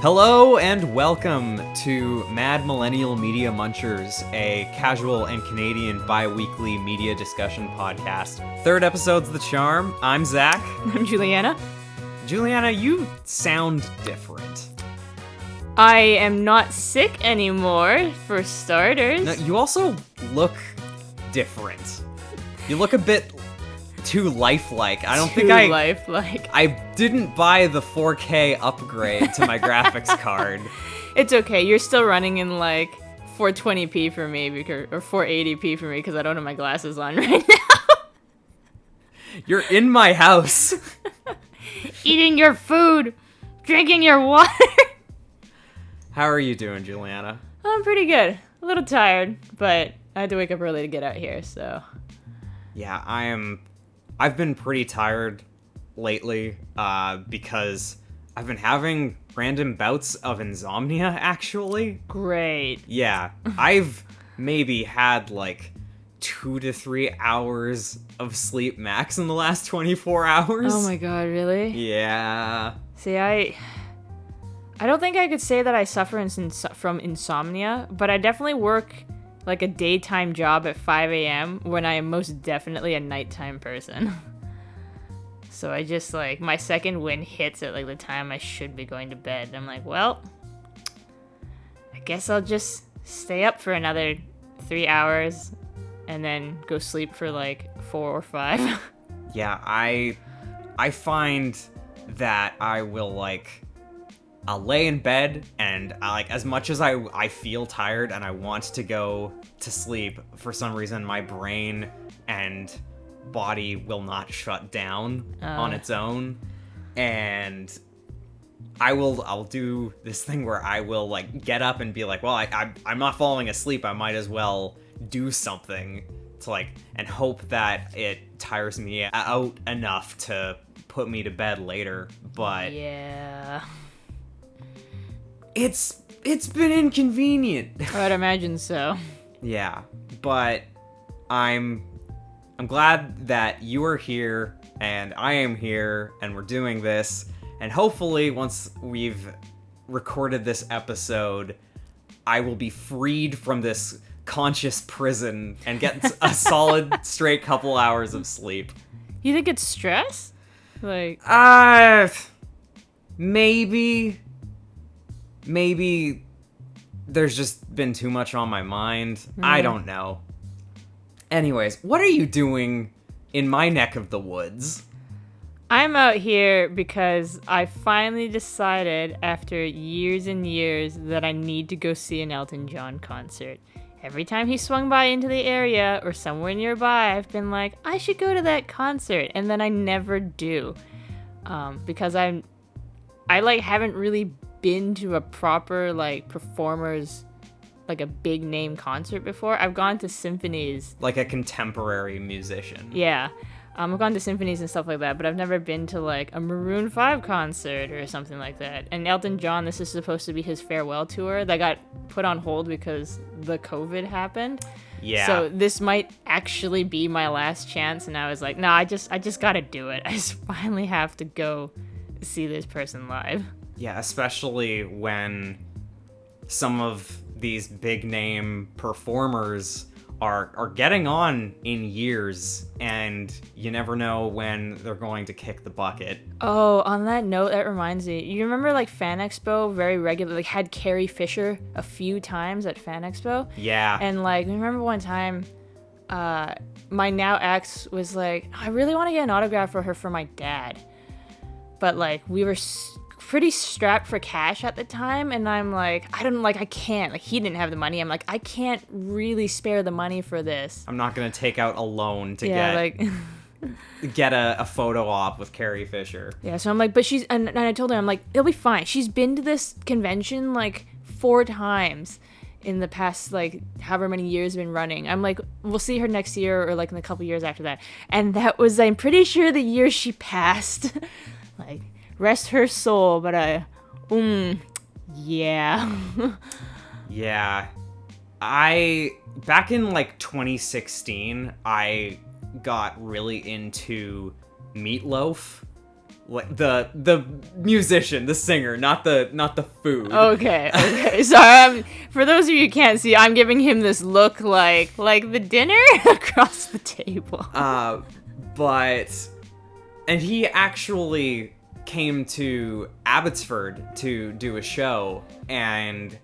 Hello and welcome to Mad Millennial Media Munchers, a casual and Canadian bi-weekly media discussion podcast. Third episode's the charm. I'm Zach. I'm Julianna. Julianna, you sound different. I am not sick anymore, for starters. No, you also look different. You look a bit too lifelike. I don't think lifelike. I didn't buy the 4K upgrade to my graphics card. It's okay. You're still running in like 420p for me, because, or 480p for me, because I don't have my glasses on right now. You're in my house. Eating your food, drinking your water. How are you doing, Julianna? I'm pretty good. A little tired, but I had to wake up early to get out here, so. Yeah, I've been pretty tired lately, because I've been having random bouts of insomnia, actually. Great. Yeah, I've maybe had like 2 to 3 hours of sleep max in the last 24 hours. Oh my god, really? Yeah. See, I don't think I could say that I suffer from insomnia, but I definitely work like a daytime job at 5 a.m. when I am most definitely a nighttime person. So I just like, my second wind hits at like the time I should be going to bed. I'm like, well, I guess I'll just stay up for another 3 hours and then go sleep for like 4 or 5. Yeah, I find that I will like, I'll lay in bed and like as much as I feel tired and I want to go to sleep, for some reason my brain and body will not shut down on its own, and I'll do this thing where I will like get up and be like, well, I'm not falling asleep, I might as well do something to like, and hope that it tires me out enough to put me to bed later. But yeah. It's been inconvenient. I would imagine so. Yeah, but I'm glad that you are here and I am here and we're doing this, and hopefully once we've recorded this episode, I will be freed from this conscious prison and get a solid straight couple hours of sleep. You think it's stress? Like, maybe there's just been too much on my mind. I don't know. Anyways, what are you doing in my neck of the woods? I'm out here because I finally decided after years and years that I need to go see an Elton John concert. Every time he swung by into the area or somewhere nearby, I've been like, I should go to that concert, and then I never do. Because I like haven't really been to a proper like performers, like a big name concert before. I've gone to symphonies, like a contemporary musician. Yeah, I've gone to symphonies and stuff like that, but I've never been to like a Maroon 5 concert or something like that. And Elton John, this is supposed to be his farewell tour that got put on hold because the COVID happened. Yeah. So this might actually be my last chance, and I was like, no, I just gotta do it. I just finally have to go see this person live. Yeah, especially when some of these big name performers are getting on in years, and you never know when they're going to kick the bucket. Oh, on that note, that reminds me. You remember like Fan Expo very regularly, like had Carrie Fisher a few times at Fan Expo? Yeah. And like, remember one time, my now ex was like, I really want to get an autograph for her for my dad. But like, we were pretty strapped for cash at the time, and I'm like, I can't. Like, he didn't have the money. I'm like, I can't really spare the money for this. I'm not gonna take out a loan to get a photo op with Carrie Fisher. Yeah, so I'm like, but she's, and I told her, I'm like, it'll be fine. She's been to this convention like 4 times in the past, like, however many years been running. I'm like, we'll see her next year or like in a couple years after that. And that was, I'm pretty sure, the year she passed. Like, rest her soul, but yeah. Yeah. Back in like 2016, I got really into Meatloaf, Like the musician, the singer, not the food. Okay. Sorry, for those of you who can't see, I'm giving him this look like the dinner across the table. And he actually came to Abbotsford to do a show, and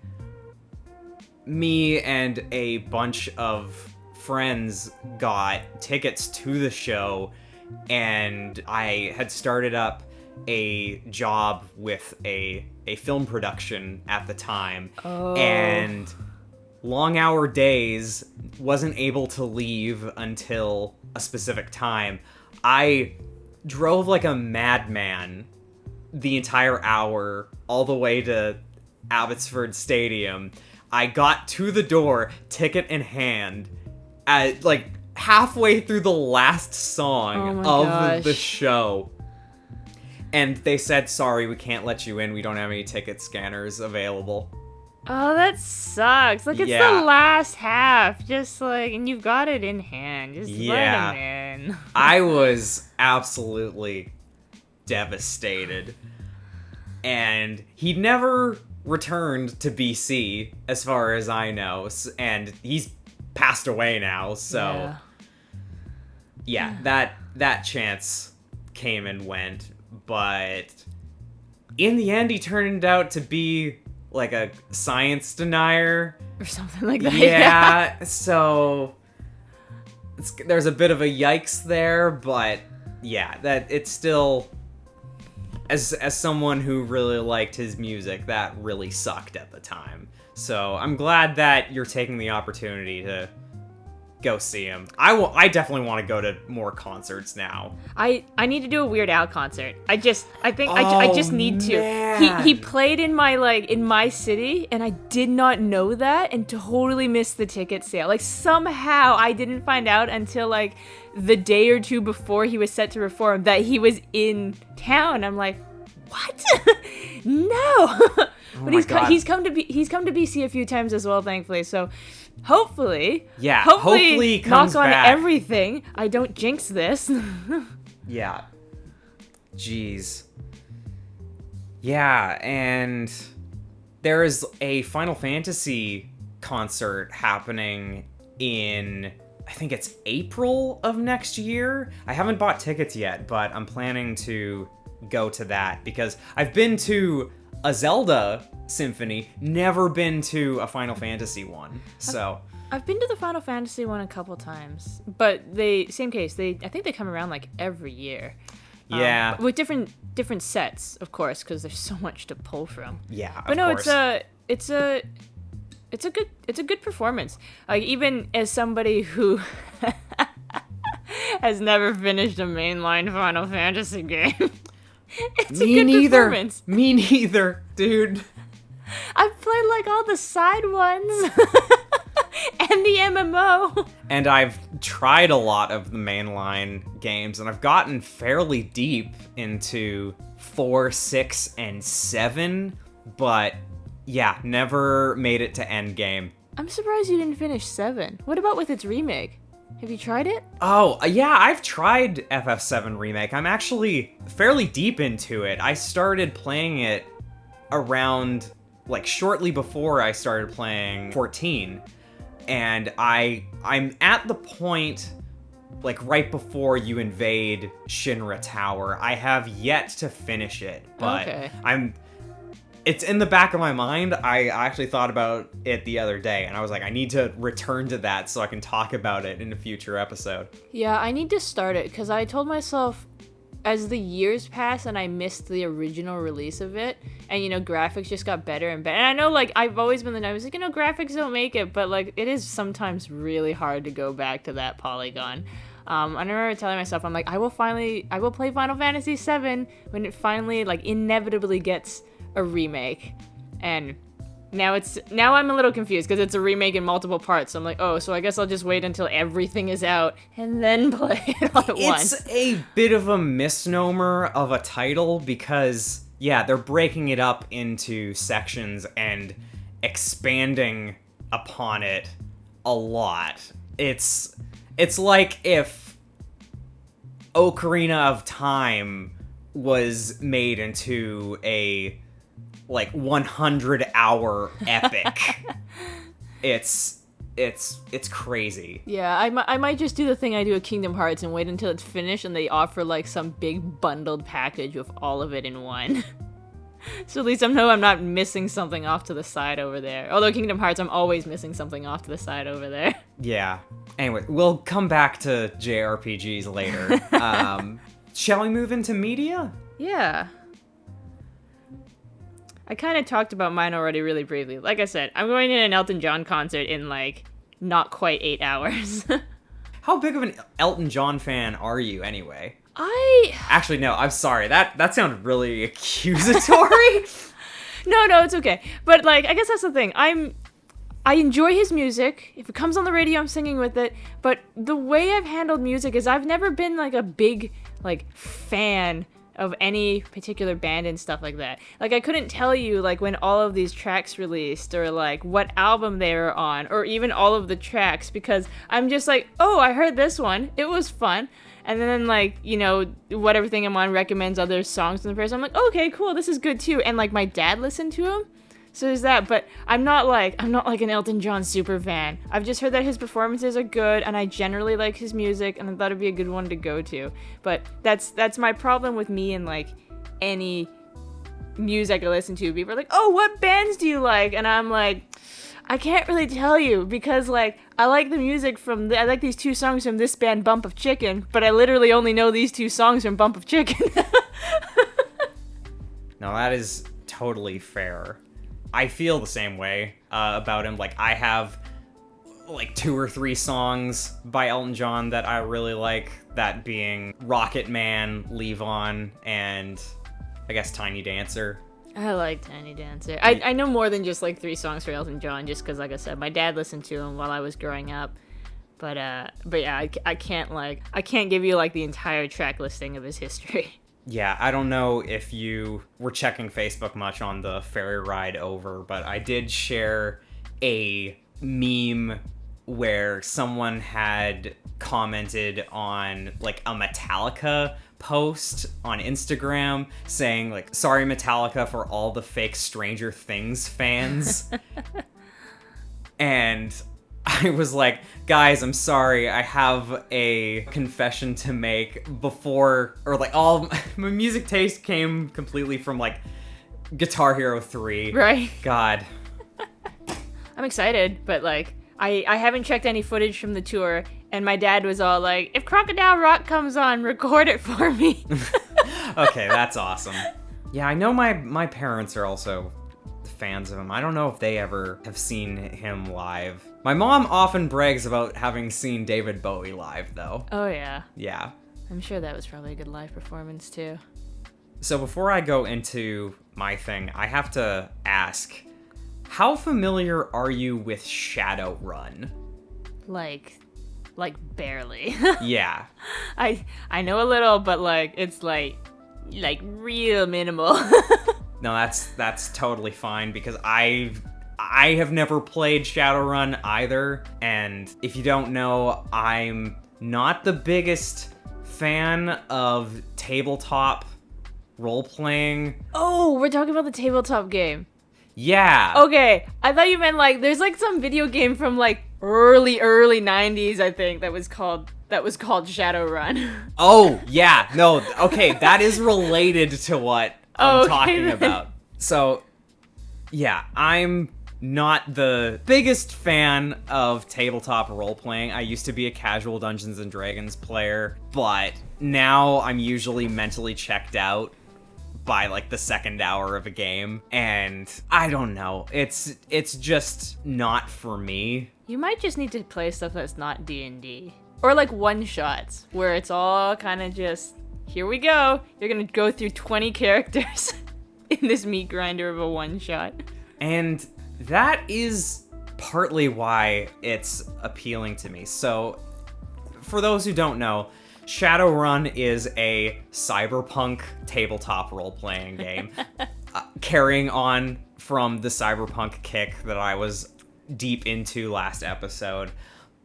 me and a bunch of friends got tickets to the show, and I had started up a job with a film production at the time. Oh. And long hour days, wasn't able to leave until a specific time. I drove like a madman the entire hour all the way to Abbotsford Stadium. I got to the door, ticket in hand, at like halfway through the last song of the show. And they said, sorry, we can't let you in. We don't have any ticket scanners available. Oh, that sucks. Like, it's the last half. Just like, and you've got it in hand. Just let him in. I was absolutely devastated. And he never returned to BC, as far as I know. And he's passed away now, so... Yeah, that chance came and went. But in the end, he turned out to be like a science denier. Or something like that. Yeah, so there's a bit of a yikes there, but yeah, that it's still, as someone who really liked his music, that really sucked at the time. So I'm glad that you're taking the opportunity to go see him. I definitely want to go to more concerts now. I need to do a Weird Al concert. I just need to. Man. He played in my city, and I did not know that and totally missed the ticket sale. Like, somehow I didn't find out until like the day or two before he was set to perform that he was in town. I'm like, what? No. But he's come to BC a few times as well, thankfully. So hopefully hopefully comes knock on back. everything, I don't jinx this. Yeah. Jeez. Yeah, and there is a Final Fantasy concert happening in, I think it's April of next year. I haven't bought tickets yet, but I'm planning to go to that because I've been to a Zelda symphony, never been to a Final Fantasy one. So I've been to the Final Fantasy one a couple times, but I think they come around like every year. Yeah. With different sets, of course, because there's so much to pull from. Yeah, but no, course. it's a good performance. Like, even as somebody who has never finished a mainline Final Fantasy game. It's a good performance. Me neither, dude. I've played like all the side ones and the MMO. And I've tried a lot of the mainline games, and I've gotten fairly deep into 4, 6, and 7, but yeah, never made it to end game. I'm surprised you didn't finish 7. What about with its remake? Have you tried it? Oh, yeah, I've tried FF7 Remake. I'm actually fairly deep into it. I started playing it around, like, shortly before I started playing 14. And I'm at the point, like, right before you invade Shinra Tower. I have yet to finish it, but okay. It's in the back of my mind. I actually thought about it the other day, and I was like, I need to return to that so I can talk about it in a future episode. Yeah, I need to start it, because I told myself, as the years pass and I missed the original release of it, and, graphics just got better and better. And I know, like, I've always been the I was like, graphics don't make it, but, like, it is sometimes really hard to go back to that polygon. I remember telling myself, I'm like, I will play Final Fantasy VII when it finally, like, inevitably gets a remake. And now I'm a little confused because it's a remake in multiple parts. So I'm like, oh, so I guess I'll just wait until everything is out and then play it all at once. It's a bit of a misnomer of a title because, yeah, they're breaking it up into sections and expanding upon it a lot. It's like if Ocarina of Time was made into a, like, 100-hour epic. It's crazy. Yeah, I might just do the thing I do at Kingdom Hearts and wait until it's finished and they offer, like, some big bundled package with all of it in one. So at least I know I'm not missing something off to the side over there. Although Kingdom Hearts, I'm always missing something off to the side over there. Yeah. Anyway, we'll come back to JRPGs later. Shall we move into media? Yeah. I kind of talked about mine already really briefly. Like I said, I'm going to an Elton John concert in, like, not quite 8 hours. How big of an Elton John fan are you, anyway? Actually, no, I'm sorry. That sounded really accusatory. No, it's okay. But, like, I guess that's the thing. I enjoy his music. If it comes on the radio, I'm singing with it. But the way I've handled music is I've never been, like, a big, like, fan of any particular band and stuff like that. Like, I couldn't tell you, like, when all of these tracks released or, like, what album they were on or even all of the tracks because I'm just like, oh, I heard this one. It was fun. And then, like, you know, whatever thing I'm on recommends other songs in the person. I'm like, okay, cool, this is good too. And, like, my dad listened to him. So there's that, but I'm not like an Elton John super fan. I've just heard that his performances are good, and I generally like his music, and I thought it'd be a good one to go to. But that's my problem with me and, like, any music I listen to. People are like, oh, what bands do you like? And I'm like, I can't really tell you because, like, I like the music I like these 2 songs from this band, Bump of Chicken, but I literally only know these 2 songs from Bump of Chicken. No, that is totally fair. I feel the same way about him. Like, I have, like, 2 or 3 songs by Elton John that I really like, that being Rocket Man, Leave On, and I guess Tiny Dancer. I like Tiny Dancer. I know more than just, like, 3 songs for Elton John, just because, like I said, my dad listened to him while I was growing up. But yeah, I can't give you, like, the entire track listing of his history. Yeah, I don't know if you were checking Facebook much on the ferry ride over, but I did share a meme where someone had commented on, like, a Metallica post on Instagram saying, like, sorry Metallica for all the fake Stranger Things fans. And I was like, guys, I'm sorry, I have a confession to make all my music taste came completely from, like, Guitar Hero 3. Right. God. I'm excited, but, like, I haven't checked any footage from the tour, and my dad was all like, if Crocodile Rock comes on, record it for me. Okay, that's awesome. Yeah, I know my parents are also fans of him. I don't know if they ever have seen him live. My mom often brags about having seen David Bowie live, though. Oh, yeah. Yeah. I'm sure that was probably a good live performance, too. So before I go into my thing, I have to ask, how familiar are you with Shadowrun? Like barely. Yeah. I know a little, but, like, it's, like real minimal. No, that's totally fine, because I have never played Shadowrun either, and if you don't know, I'm not the biggest fan of tabletop role-playing. Oh, we're talking about the tabletop game. Yeah. Okay, I thought you meant, like, there's, like, some video game from, like, early 90s, I think, that was called Shadowrun. Oh, yeah. No, okay, that is related to what I'm talking about. So, yeah, I'm not the biggest fan of tabletop role-playing. I used to be a casual Dungeons & Dragons player, but now I'm usually mentally checked out by, like, the second hour of a game, and I don't know. It's just not for me. You might just need to play stuff that's not D&D. Or, like, one-shots, where it's all kind of just, here we go. You're gonna go through 20 characters in this meat grinder of a one-shot. And that is partly why it's appealing to me. So, for those who don't know, Shadowrun is a cyberpunk tabletop role-playing game, carrying on from the cyberpunk kick that I was deep into last episode,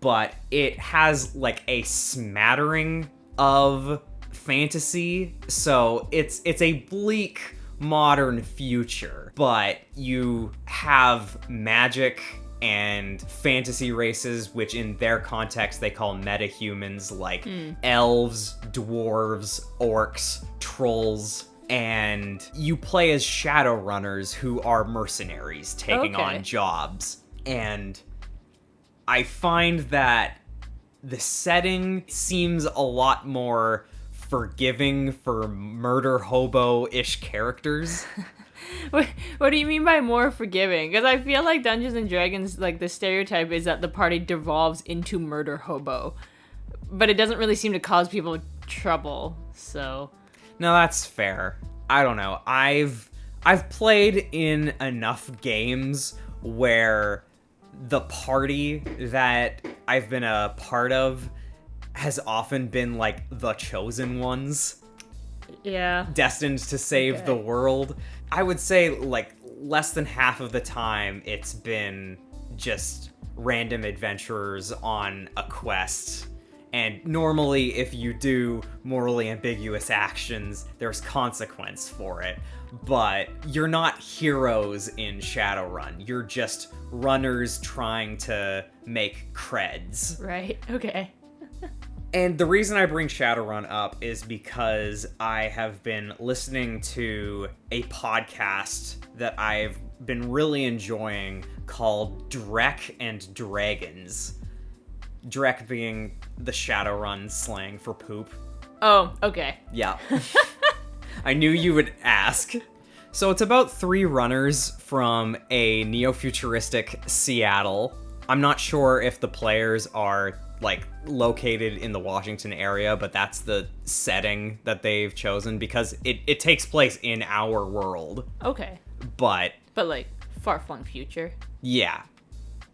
but it has, like, a smattering of fantasy, so it's a bleak modern future, but you have magic and fantasy races, which in their context they call metahumans, like elves, dwarves, orcs, trolls, and you play as Shadowrunners, who are mercenaries taking on jobs. And I find that the setting seems a lot more forgiving for murder hobo-ish characters. What do you mean by more forgiving? Because I feel like Dungeons and Dragons, like, the stereotype is that the party devolves into murder hobo, but it doesn't really seem to cause people trouble. So no, that's fair. I don't know. I've played in enough games where the party that I've been a part of has often been like the chosen ones. Yeah. Destined to save the world. I would say like less than half of the time it's been just random adventurers on a quest. And normally if you do morally ambiguous actions, there's consequence for it. But you're not heroes in Shadowrun. You're just runners trying to make creds. Right, okay. And the reason I bring Shadowrun up is because I have been listening to a podcast that I've been really enjoying called Drek and Dragons. Drek being the Shadowrun slang for poop. Oh, okay. Yeah. I knew you would ask. So it's about 3 runners from a neo-futuristic Seattle. I'm not sure if the players are like located in the Washington area, but that's the setting that they've chosen because it takes place in our world. Okay. But like far-flung future. Yeah.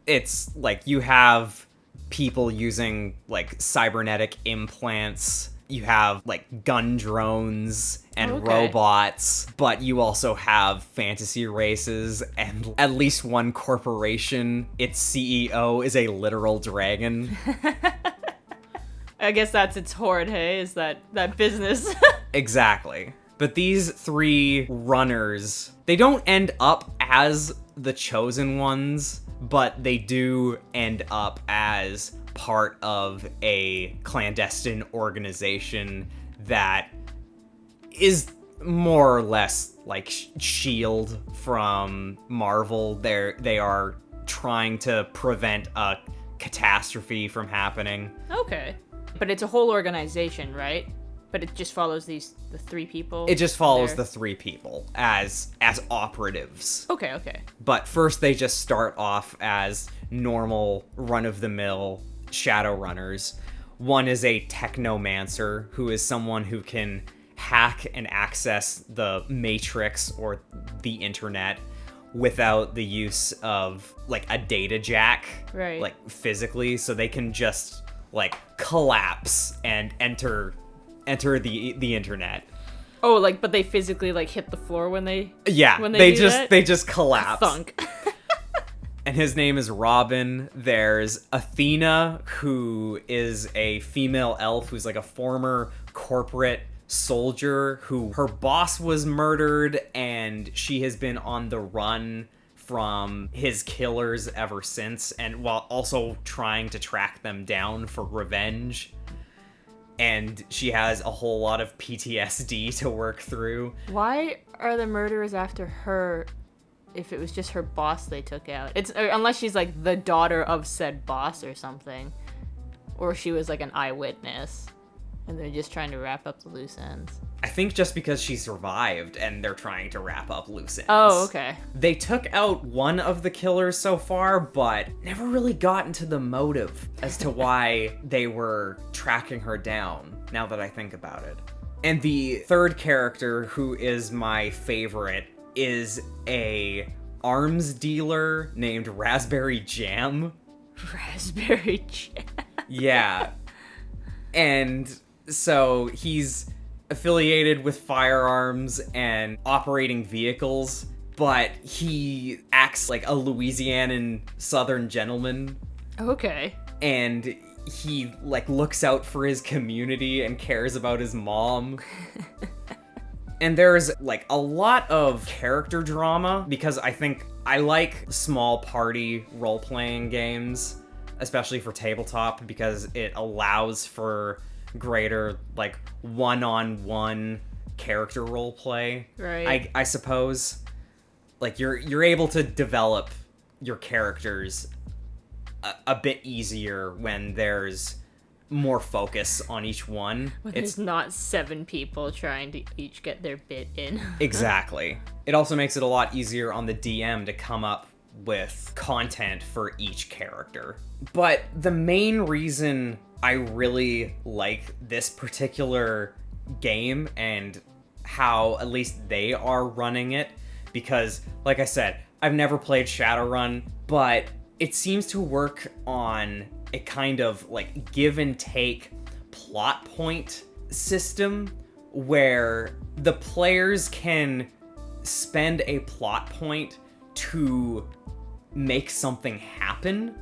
It's like you have people using like cybernetic implants. You have like gun drones and robots, but you also have fantasy races and at least one corporation. Its CEO is a literal dragon. I guess that's its hoard, hey? Is that business? Exactly. But these 3 runners, they don't end up as the chosen ones, but they do end up as part of a clandestine organization that is more or less like S.H.I.E.L.D. from Marvel. They are trying to prevent a catastrophe from happening. Okay. But it's a whole organization, right? But it just follows the 3 people? It just follows the 3 people as operatives. Okay. But first they just start off as normal, run-of-the-mill Shadowrunners. One is a technomancer, who is someone who can hack and access the Matrix or the internet without the use of like a data jack, right? Like physically, so they can just like collapse and enter the internet. Oh, like, but they physically like hit the floor when they they just collapse. Thunk. And his name is Robin. There's Athena, who is a female elf who's like a former corporate soldier who her boss was murdered and she has been on the run from his killers ever since, and while also trying to track them down for revenge. And she has a whole lot of PTSD to work through. Why are the murderers after her if it was just her boss they took out? It's unless she's like the daughter of said boss or something, or she was like an eyewitness and they're just trying to wrap up the loose ends. I think just because she survived and they're trying to wrap up loose ends. Oh, okay. They took out one of the killers so far, but never really got into the motive as to why they were tracking her down, now that I think about it. And the third character, who is my favorite, is a arms dealer named Raspberry Jam. Raspberry Jam. Yeah. And so he's affiliated with firearms and operating vehicles, but he acts like a Louisianan Southern gentleman. Okay. And he like looks out for his community and cares about his mom. And there's like a lot of character drama because I think I like small party role-playing games, especially for tabletop, because it allows for greater like one-on-one character role play. Right. I suppose. Like you're able to develop your characters a bit easier when there's more focus on each one. When there's not 7 people trying to each get their bit in. Exactly. It also makes it a lot easier on the DM to come up with content for each character. But the main reason I really like this particular game and how at least they are running it, because like I said, I've never played Shadowrun, but it seems to work on a kind of like give and take plot point system where the players can spend a plot point to make something happen,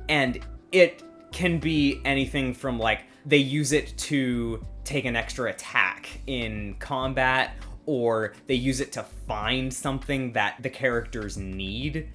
and it can be anything from like they use it to take an extra attack in combat, or they use it to find something that the characters need.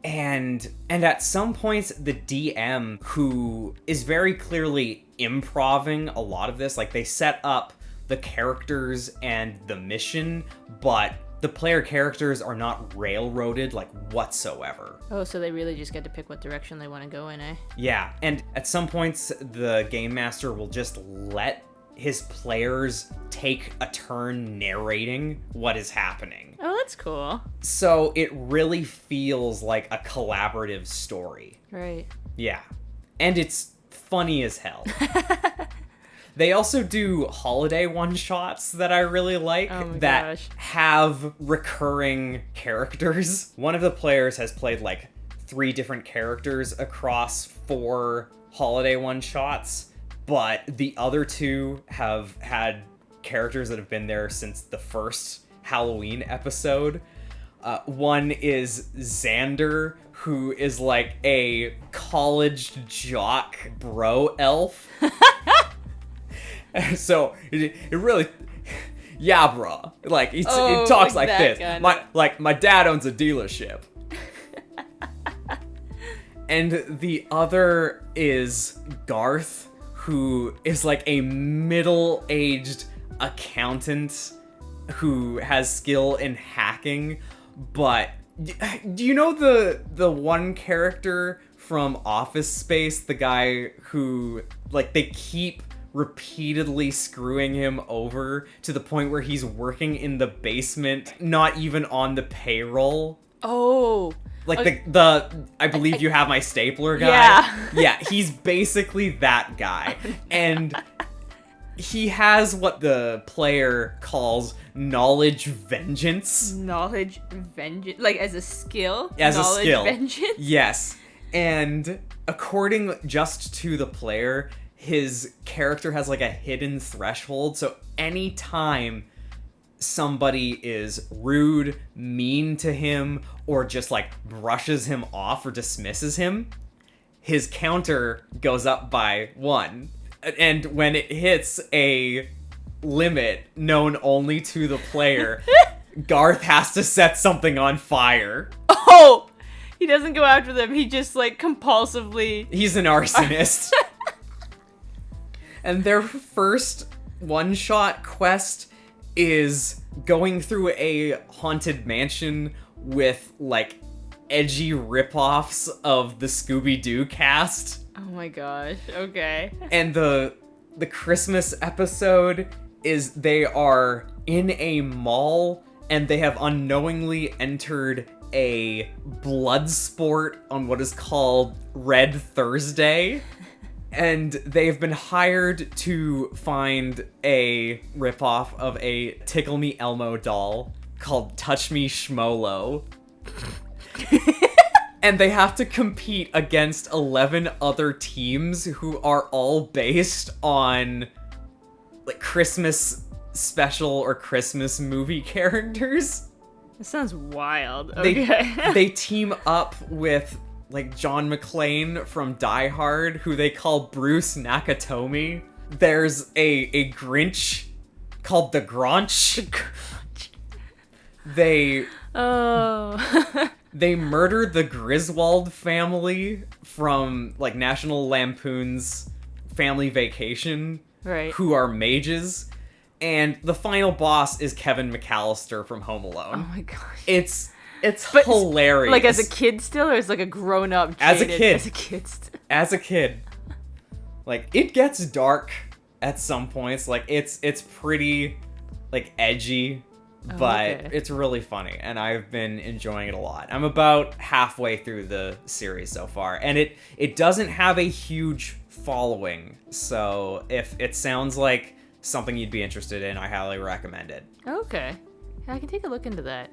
And at some points, the DM, who is very clearly improving a lot of this, like they set up the characters and the mission, but the player characters are not railroaded like whatsoever. Oh, so they really just get to pick what direction they want to go in, eh? Yeah, and at some points, the game master will just let his players take a turn narrating what is happening. Oh, that's cool. So it really feels like a collaborative story. Right. Yeah. And it's funny as hell. They also do holiday one-shots that I really like that have recurring characters. One of the players has played like 3 different characters across 4 holiday one-shots, but the other 2 have had characters that have been there since the first Halloween episode. One is Xander, who is like a college jock bro elf. So it really, yeah, bro. Like he talks like this. My dad owns a dealership. And the other is Garth, who is like a middle-aged accountant who has skill in hacking. But do you know the one character from Office Space, the guy who like they keep repeatedly screwing him over to the point where he's working in the basement, not even on the payroll? Oh. Like I believe you have my stapler guy. Yeah. Yeah, he's basically that guy. And he has what the player calls knowledge vengeance. Knowledge vengeance? Like as a skill? As knowledge a skill. Vengeance? Yes. And according just to the player, his character has like a hidden threshold. So anytime somebody is rude, mean to him, or just like brushes him off or dismisses him, his counter goes up by 1. And when it hits a limit known only to the player, Garth has to set something on fire. Oh! He doesn't go after them, he just like compulsively... He's an arsonist. And their first one-shot quest is going through a haunted mansion with, like, edgy ripoffs of the Scooby-Doo cast. Oh my gosh, okay. And the Christmas episode is they are in a mall and they have unknowingly entered a blood sport on what is called Red Thursday. And they've been hired to find a ripoff of a Tickle Me Elmo doll called Touch Me Schmolo. And they have to compete against 11 other teams who are all based on like Christmas special or Christmas movie characters. That sounds wild. Okay. They team up with like John McClane from Die Hard, who they call Bruce Nakatomi. There's a Grinch called the Gronch. They murder the Griswold family from like National Lampoon's Family Vacation, right? Who are mages, and the final boss is Kevin McAllister from Home Alone. Oh my gosh, it's hilarious. Like as a kid still, or as like a grown up? As a kid. As a kid. As a kid. Like it gets dark at some points. Like it's pretty like edgy. But it's really funny, and I've been enjoying it a lot. I'm about halfway through the series so far, and it doesn't have a huge following, so if it sounds like something you'd be interested in, I highly recommend it. Okay. I can take a look into that.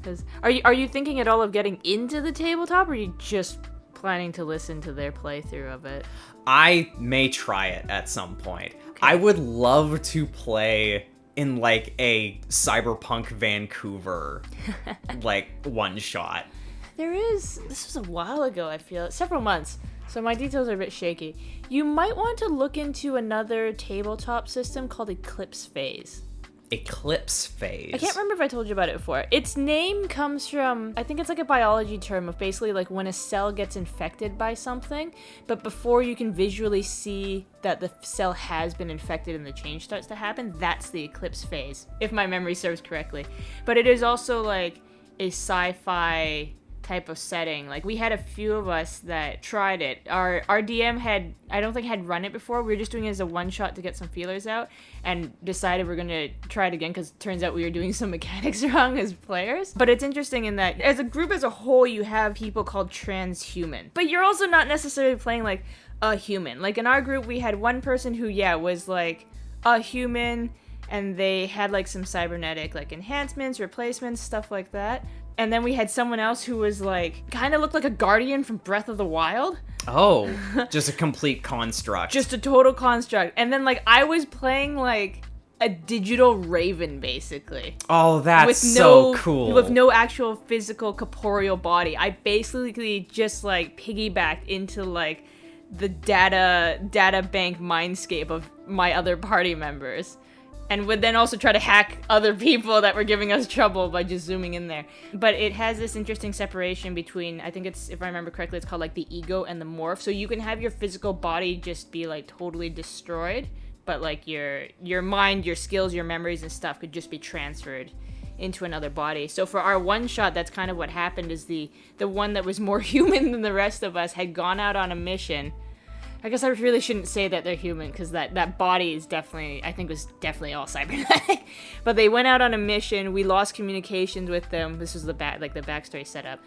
'Cause are you thinking at all of getting into the tabletop, or are you just planning to listen to their playthrough of it? I may try it at some point. Okay. I would love to play in like a Cyberpunk Vancouver like one shot. This was a while ago, I feel, several months, so my details are a bit shaky. You might want to look into another tabletop system called Eclipse Phase. Eclipse Phase. I can't remember if I told you about it before. Its name comes from, I think it's like a biology term of basically like when a cell gets infected by something, but before you can visually see that the cell has been infected and the change starts to happen, that's the eclipse phase, if my memory serves correctly. But it is also like a sci-fi type of setting. Like we had a few of us that tried it. Our DM I don't think had run it before. We were just doing it as a one shot to get some feelers out, and decided we're gonna try it again because it turns out we were doing some mechanics wrong as players. But it's interesting in that as a group as a whole, you have people called transhuman, but you're also not necessarily playing like a human. Like in our group, we had one person who was like a human, and they had like some cybernetic like enhancements, replacements, stuff like that. And then we had someone else who was like, kind of looked like a guardian from Breath of the Wild. Oh, just a complete construct. Just a total construct. And then like I was playing like a digital raven, basically. Oh, that's so cool. With no actual physical corporeal body. I basically just like piggybacked into like the data bank mindscape of my other party members. And would then also try to hack other people that were giving us trouble by just zooming in there. But it has this interesting separation between, I think it's, if I remember correctly, it's called like the ego and the morph. So you can have your physical body just be like totally destroyed, but like your mind, your skills, your memories and stuff could just be transferred into another body. So for our one shot, that's kind of what happened. Is the one that was more human than the rest of us had gone out on a mission. I guess I really shouldn't say that they're human, because that body is definitely, I think was definitely all cybernetic. But they went out on a mission. We lost communications with them. This was the backstory setup.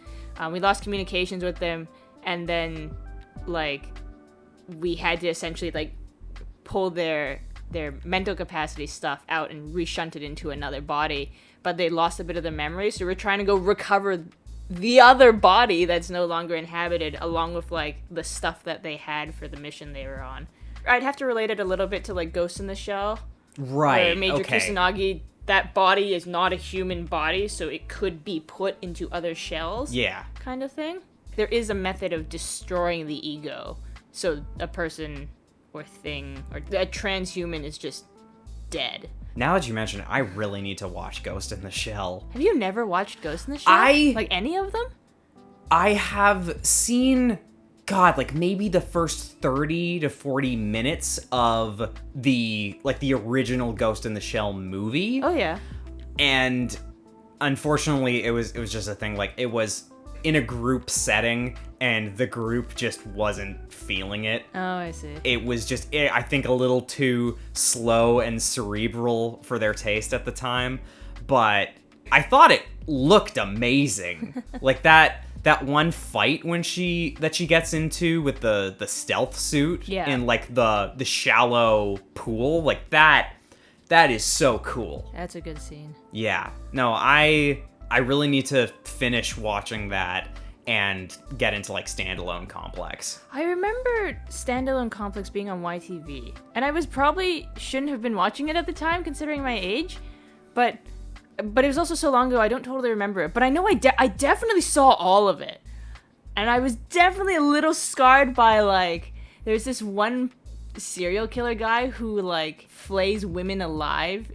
We lost communications with them, and then like we had to essentially like pull their mental capacity stuff out and reshunt it into another body. But they lost a bit of the memory, so we're trying to go recover the other body that's no longer inhabited, along with like the stuff that they had for the mission they were on. I'd have to relate it a little bit to like Ghost in the Shell, right? Where Major Kusanagi, that body is not a human body, so it could be put into other shells. Yeah, kind of thing. There is a method of destroying the ego, so a person or thing or a transhuman is just dead. Now that you mention it, I really need to watch Ghost in the Shell. Have you never watched Ghost in the Shell? Like any of them? I have seen, God, like maybe the first 30 to 40 minutes of the original Ghost in the Shell movie. Oh yeah. And unfortunately, it was just a thing, like it was in a group setting, and the group just wasn't feeling it. Oh, I see. It was just, I think, a little too slow and cerebral for their taste at the time. But I thought it looked amazing. Like that one fight that she gets into with the stealth suit in like the shallow pool, like that is so cool. That's a good scene. Yeah. No, I really need to finish watching that and get into like Standalone Complex. I remember Standalone Complex being on YTV, and I was probably shouldn't have been watching it at the time considering my age, but it was also so long ago I don't totally remember it. But I know I definitely saw all of it. And I was definitely a little scarred by, like, there's this one serial killer guy who, like, flays women alive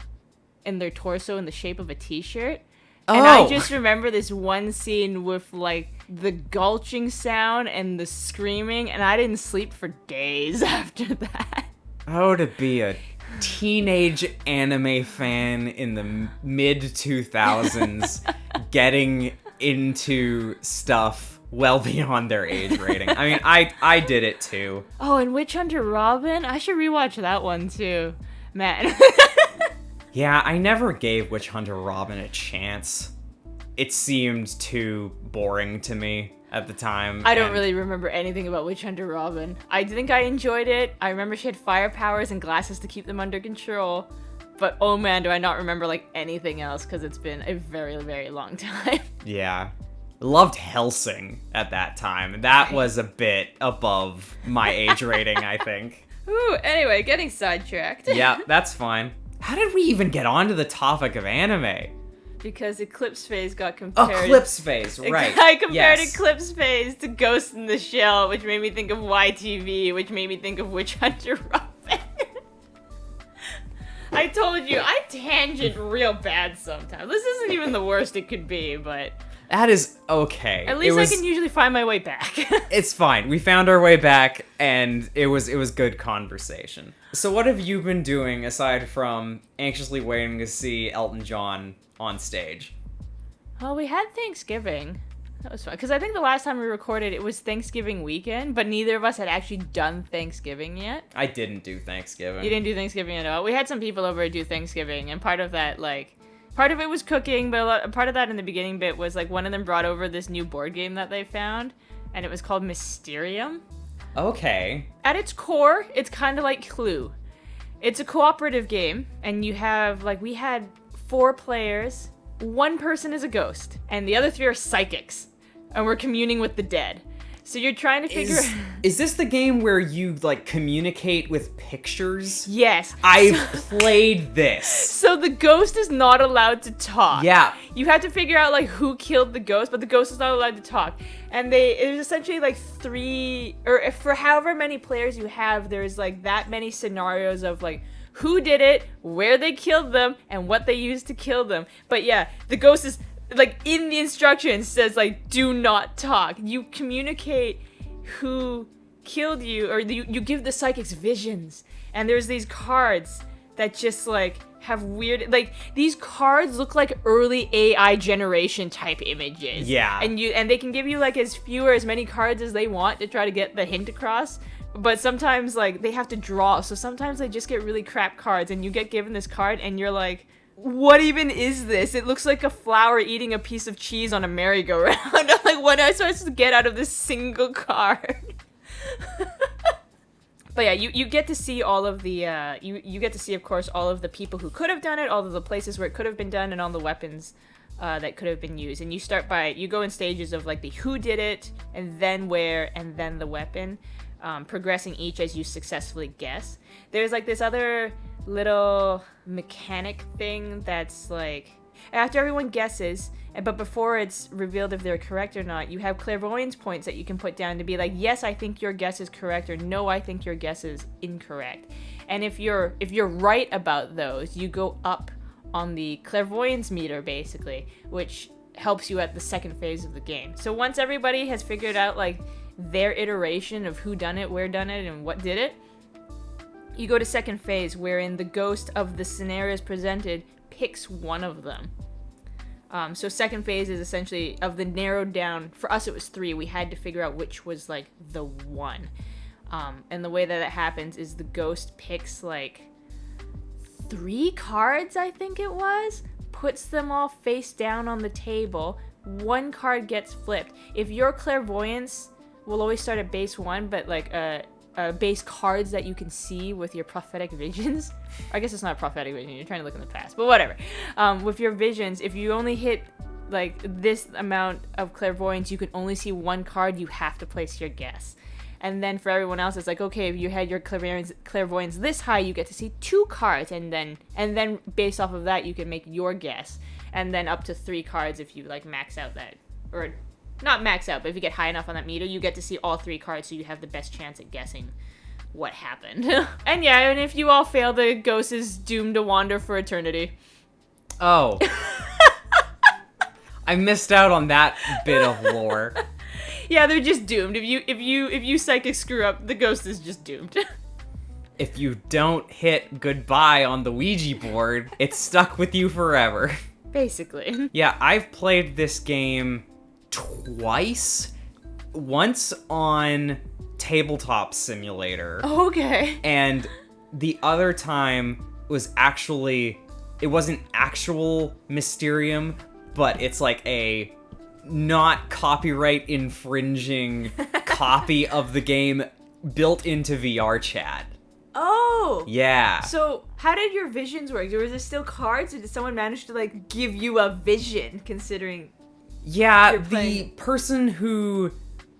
in their torso in the shape of a t-shirt. And I just remember this one scene with, like, the gulching sound and the screaming, and I didn't sleep for days after that. Oh, to be a teenage anime fan in the mid-2000s getting into stuff well beyond their age rating. I mean, I did it too. Oh, and Witch Hunter Robin? I should rewatch that one too. Man. Yeah, I never gave Witch Hunter Robin a chance. It seemed too boring to me at the time. I don't really remember anything about Witch Hunter Robin. I think I enjoyed it. I remember she had fire powers and glasses to keep them under control. But oh man, do I not remember like anything else, because it's been a very, very long time. Yeah. Loved Hellsing at that time. That was a bit above my age rating, I think. Ooh, anyway, getting sidetracked. Yeah, that's fine. How did we even get onto the topic of anime? Because Eclipse Phase got compared... Eclipse Phase, right. I compared Eclipse Phase to Ghost in the Shell, which made me think of YTV, which made me think of Witch Hunter Robin. I told you, I tangent real bad sometimes. This isn't even the worst it could be, but... That is okay. At least I can usually find my way back. It's fine. We found our way back, and it was good conversation. So what have you been doing aside from anxiously waiting to see Elton John on stage? Well, we had Thanksgiving. That was fun. Because I think the last time we recorded, it was Thanksgiving weekend, but neither of us had actually done Thanksgiving yet. I didn't do Thanksgiving. You didn't do Thanksgiving at all? We had some people over to do Thanksgiving, and part of that, like... Part of it was cooking, but part of that in the beginning bit was, like, one of them brought over this new board game that they found, and it was called Mysterium. Okay. At its core, it's kind of like Clue. It's a cooperative game, and you have, like, we had 4 players. One person is a ghost, and the other 3 are psychics, and we're communing with the dead. So you're trying to figure... Is this the game where you, like, communicate with pictures? Yes. I've played this. So the ghost is not allowed to talk. Yeah. You have to figure out, like, who killed the ghost, but the ghost is not allowed to talk. And it was essentially, like, 3... Or for however many players you have, there's, like, that many scenarios of, like, who did it, where they killed them, and what they used to kill them. But yeah, the ghost is... Like, in the instructions says, like, do not talk. You communicate who killed you, or you give the psychics visions. And there's these cards that just, like, have weird... Like, these cards look like early AI generation type images. Yeah. And they can give you, like, as few or as many cards as they want to try to get the hint across. But sometimes, like, they have to draw. So sometimes they just get really crap cards, and you get given this card, and you're like... What even is this? It looks like a flower eating a piece of cheese on a merry-go-round. I'm like, what am I supposed to get out of this single card? But yeah, you get to see all of the, you get to see, of course, all of the people who could have done it, all of the places where it could have been done, and all the weapons that could have been used. And you go in stages of, like, the who did it, and then where, and then the weapon, progressing each as you successfully guess. There's, like, this other... little mechanic thing that's like after everyone guesses, but before it's revealed if they're correct or not, you have clairvoyance points that you can put down to be like, yes, I think your guess is correct, or no, I think your guess is incorrect. And if you're right about those, you go up on the clairvoyance meter basically, which helps you at the second phase of the game. So once everybody has figured out like their iteration of who done it, where done it, and what did it, you go to second phase, wherein the ghost of the scenarios presented picks one of them. So second phase is essentially of the narrowed down, for us it was 3, we had to figure out which was like the one. And the way that it happens is the ghost picks like 3 cards, I think it was, puts them all face down on the table, 1 card gets flipped. If your clairvoyance will always start at base 1, but like base cards that you can see with your prophetic visions. I guess it's not a prophetic vision, you're trying to look in the past, but whatever. With your visions, if you only hit like this amount of clairvoyance, you can only see 1 card, you have to place your guess. And then for everyone else, it's like, okay, if you had your clairvoyance this high, you get to see 2 cards, and then based off of that, you can make your guess. And then up to 3 cards if you like max out that, or not max out, but if you get high enough on that meter, you get to see all 3 cards, so you have the best chance at guessing what happened. And yeah, and if you all fail, the ghost is doomed to wander for eternity. Oh. I missed out on that bit of lore. Yeah, they're just doomed. If you psychic screw up, the ghost is just doomed. If you don't hit goodbye on the Ouija board, it's stuck with you forever. Basically. Yeah, I've played this game twice. Once on Tabletop Simulator. Okay. And the other time was actually, it wasn't actual Mysterium, but it's like a not copyright infringing copy of the game built into VR chat. Oh! Yeah. So, how did your visions work? Was there still cards, or did someone manage to, like, give you a vision, considering... Yeah, the person who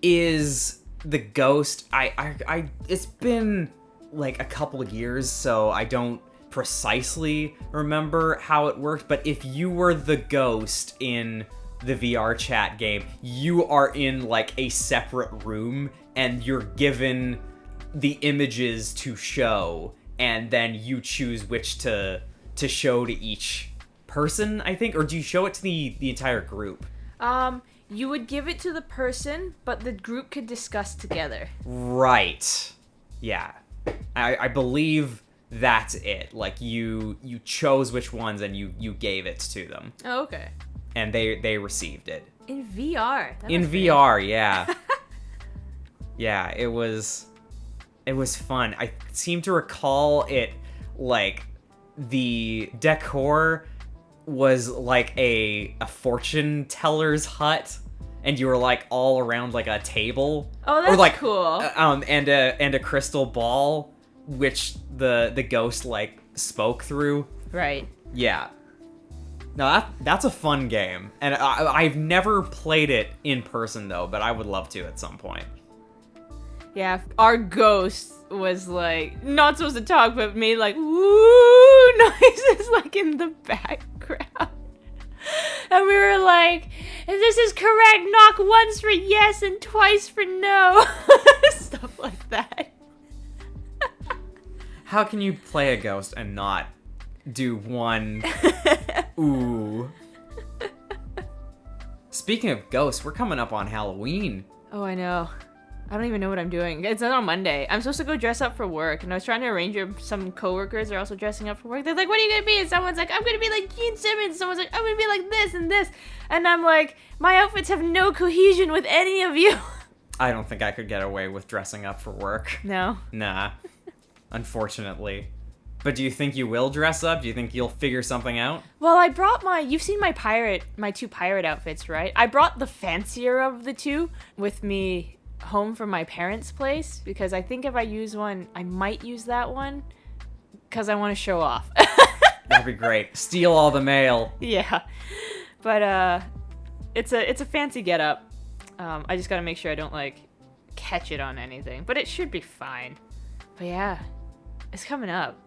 is the ghost, I it's been, like, a couple of years, so I don't precisely remember how it worked, but if you were the ghost in the VR chat game, you are in, like, a separate room, and you're given the images to show, and then you choose which to show to each person, I think, or do you show it to the entire group? You would give it to the person, but the group could discuss together. Right. Yeah. I believe that's it. Like, you chose which ones and you gave it to them. Oh, okay. And they received it. In VR. In VR, yeah. Yeah, it was fun. I seem to recall it, like, the decor was like a fortune teller's hut, and you were, like, all around, like, a table. Oh, that's or, like, cool. And a crystal ball, which the ghost, like, spoke through. Right. Yeah. No, that's a fun game, and I've never played it in person though, but I would love to at some point. Yeah, our ghost was, like, not supposed to talk, but made, like, woo noises, like, in the background. And we were like, if this is correct, knock once for yes and twice for no. Stuff like that. How can you play a ghost and not do one ooh? Speaking of ghosts, we're coming up on Halloween. Oh, I know. I don't even know what I'm doing. It's on Monday. I'm supposed to go dress up for work, and I was trying to arrange it. Some coworkers are also dressing up for work. They're like, what are you gonna be? And someone's like, I'm gonna be like Gene Simmons. Someone's like, I'm gonna be like this and this. And I'm like, my outfits have no cohesion with any of you. I don't think I could get away with dressing up for work. No. Nah. Unfortunately. But do you think you will dress up? Do you think you'll figure something out? Well, I brought you've seen my 2 pirate outfits, right? I brought the fancier of the 2 with me home from my parents' place, because I think if I use one, I might use that one because I want to show off. That'd be great. Steal all the mail. Yeah. But it's a fancy getup. I just gotta make sure I don't, like, catch it on anything, but it should be fine. But yeah, it's coming up.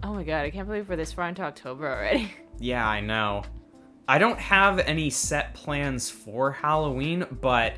Oh my god, I can't believe we're this far into October already. Yeah, I know. I don't have any set plans for Halloween, but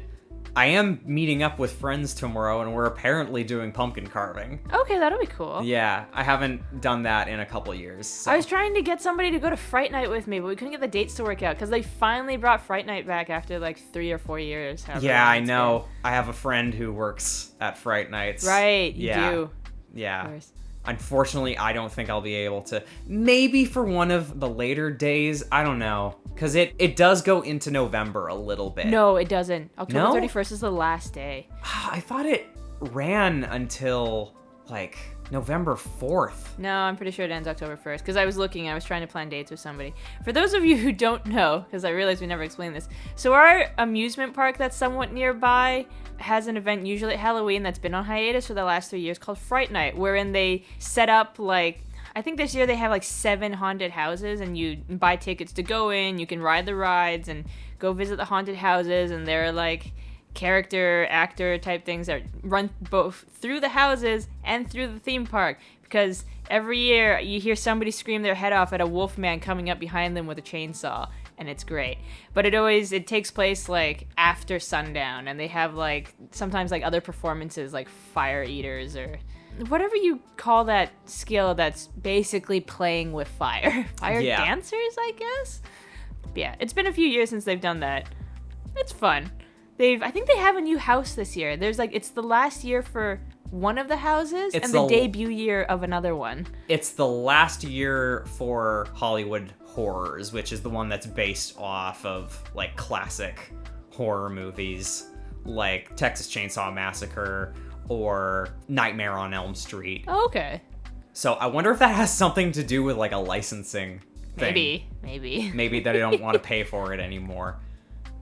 I am meeting up with friends tomorrow, and we're apparently doing pumpkin carving. Okay, that'll be cool. Yeah, I haven't done that in a couple years. So. I was trying to get somebody to go to Fright Night with me, but we couldn't get the dates to work out, because they finally brought Fright Night back after, like, 3 or 4 years. Yeah, I know. I have a friend who works at Fright Nights. Right, you do. Yeah. Of course. Unfortunately, I don't think I'll be able to. Maybe for one of the later days. I don't know. Because it does go into November a little bit. No, it doesn't. October No? 31st is the last day. I thought it ran until, like, November 4th. No, I'm pretty sure it ends October 1st, because I was trying to plan dates with somebody. For those of you who don't know, because I realized we never explained this, so our amusement park that's somewhat nearby has an event usually at Halloween that's been on hiatus for the last 3 years called Fright Night, wherein they set up, like, I think this year they have, like, 7 haunted houses, and you buy tickets to go in, you can ride the rides and go visit the haunted houses, and there are, like, character, actor type things that run both through the houses and through the theme park, because every year you hear somebody scream their head off at a wolf man coming up behind them with a chainsaw, and it's great. But it takes place like after sundown, and they have like sometimes like other performances like fire eaters or whatever you call that skill that's basically playing with fire. Fire dancers, I guess. Yeah, it's been a few years since they've done that. It's fun. I think they have a new house this year. There's like, it's the last year for one of the houses and the debut year of another one. It's the last year for Hollywood Horrors, which is the one that's based off of like classic horror movies like Texas Chainsaw Massacre or Nightmare on Elm Street. Oh, okay. So I wonder if that has something to do with like a licensing thing. Maybe. Maybe that I don't want to pay for it anymore.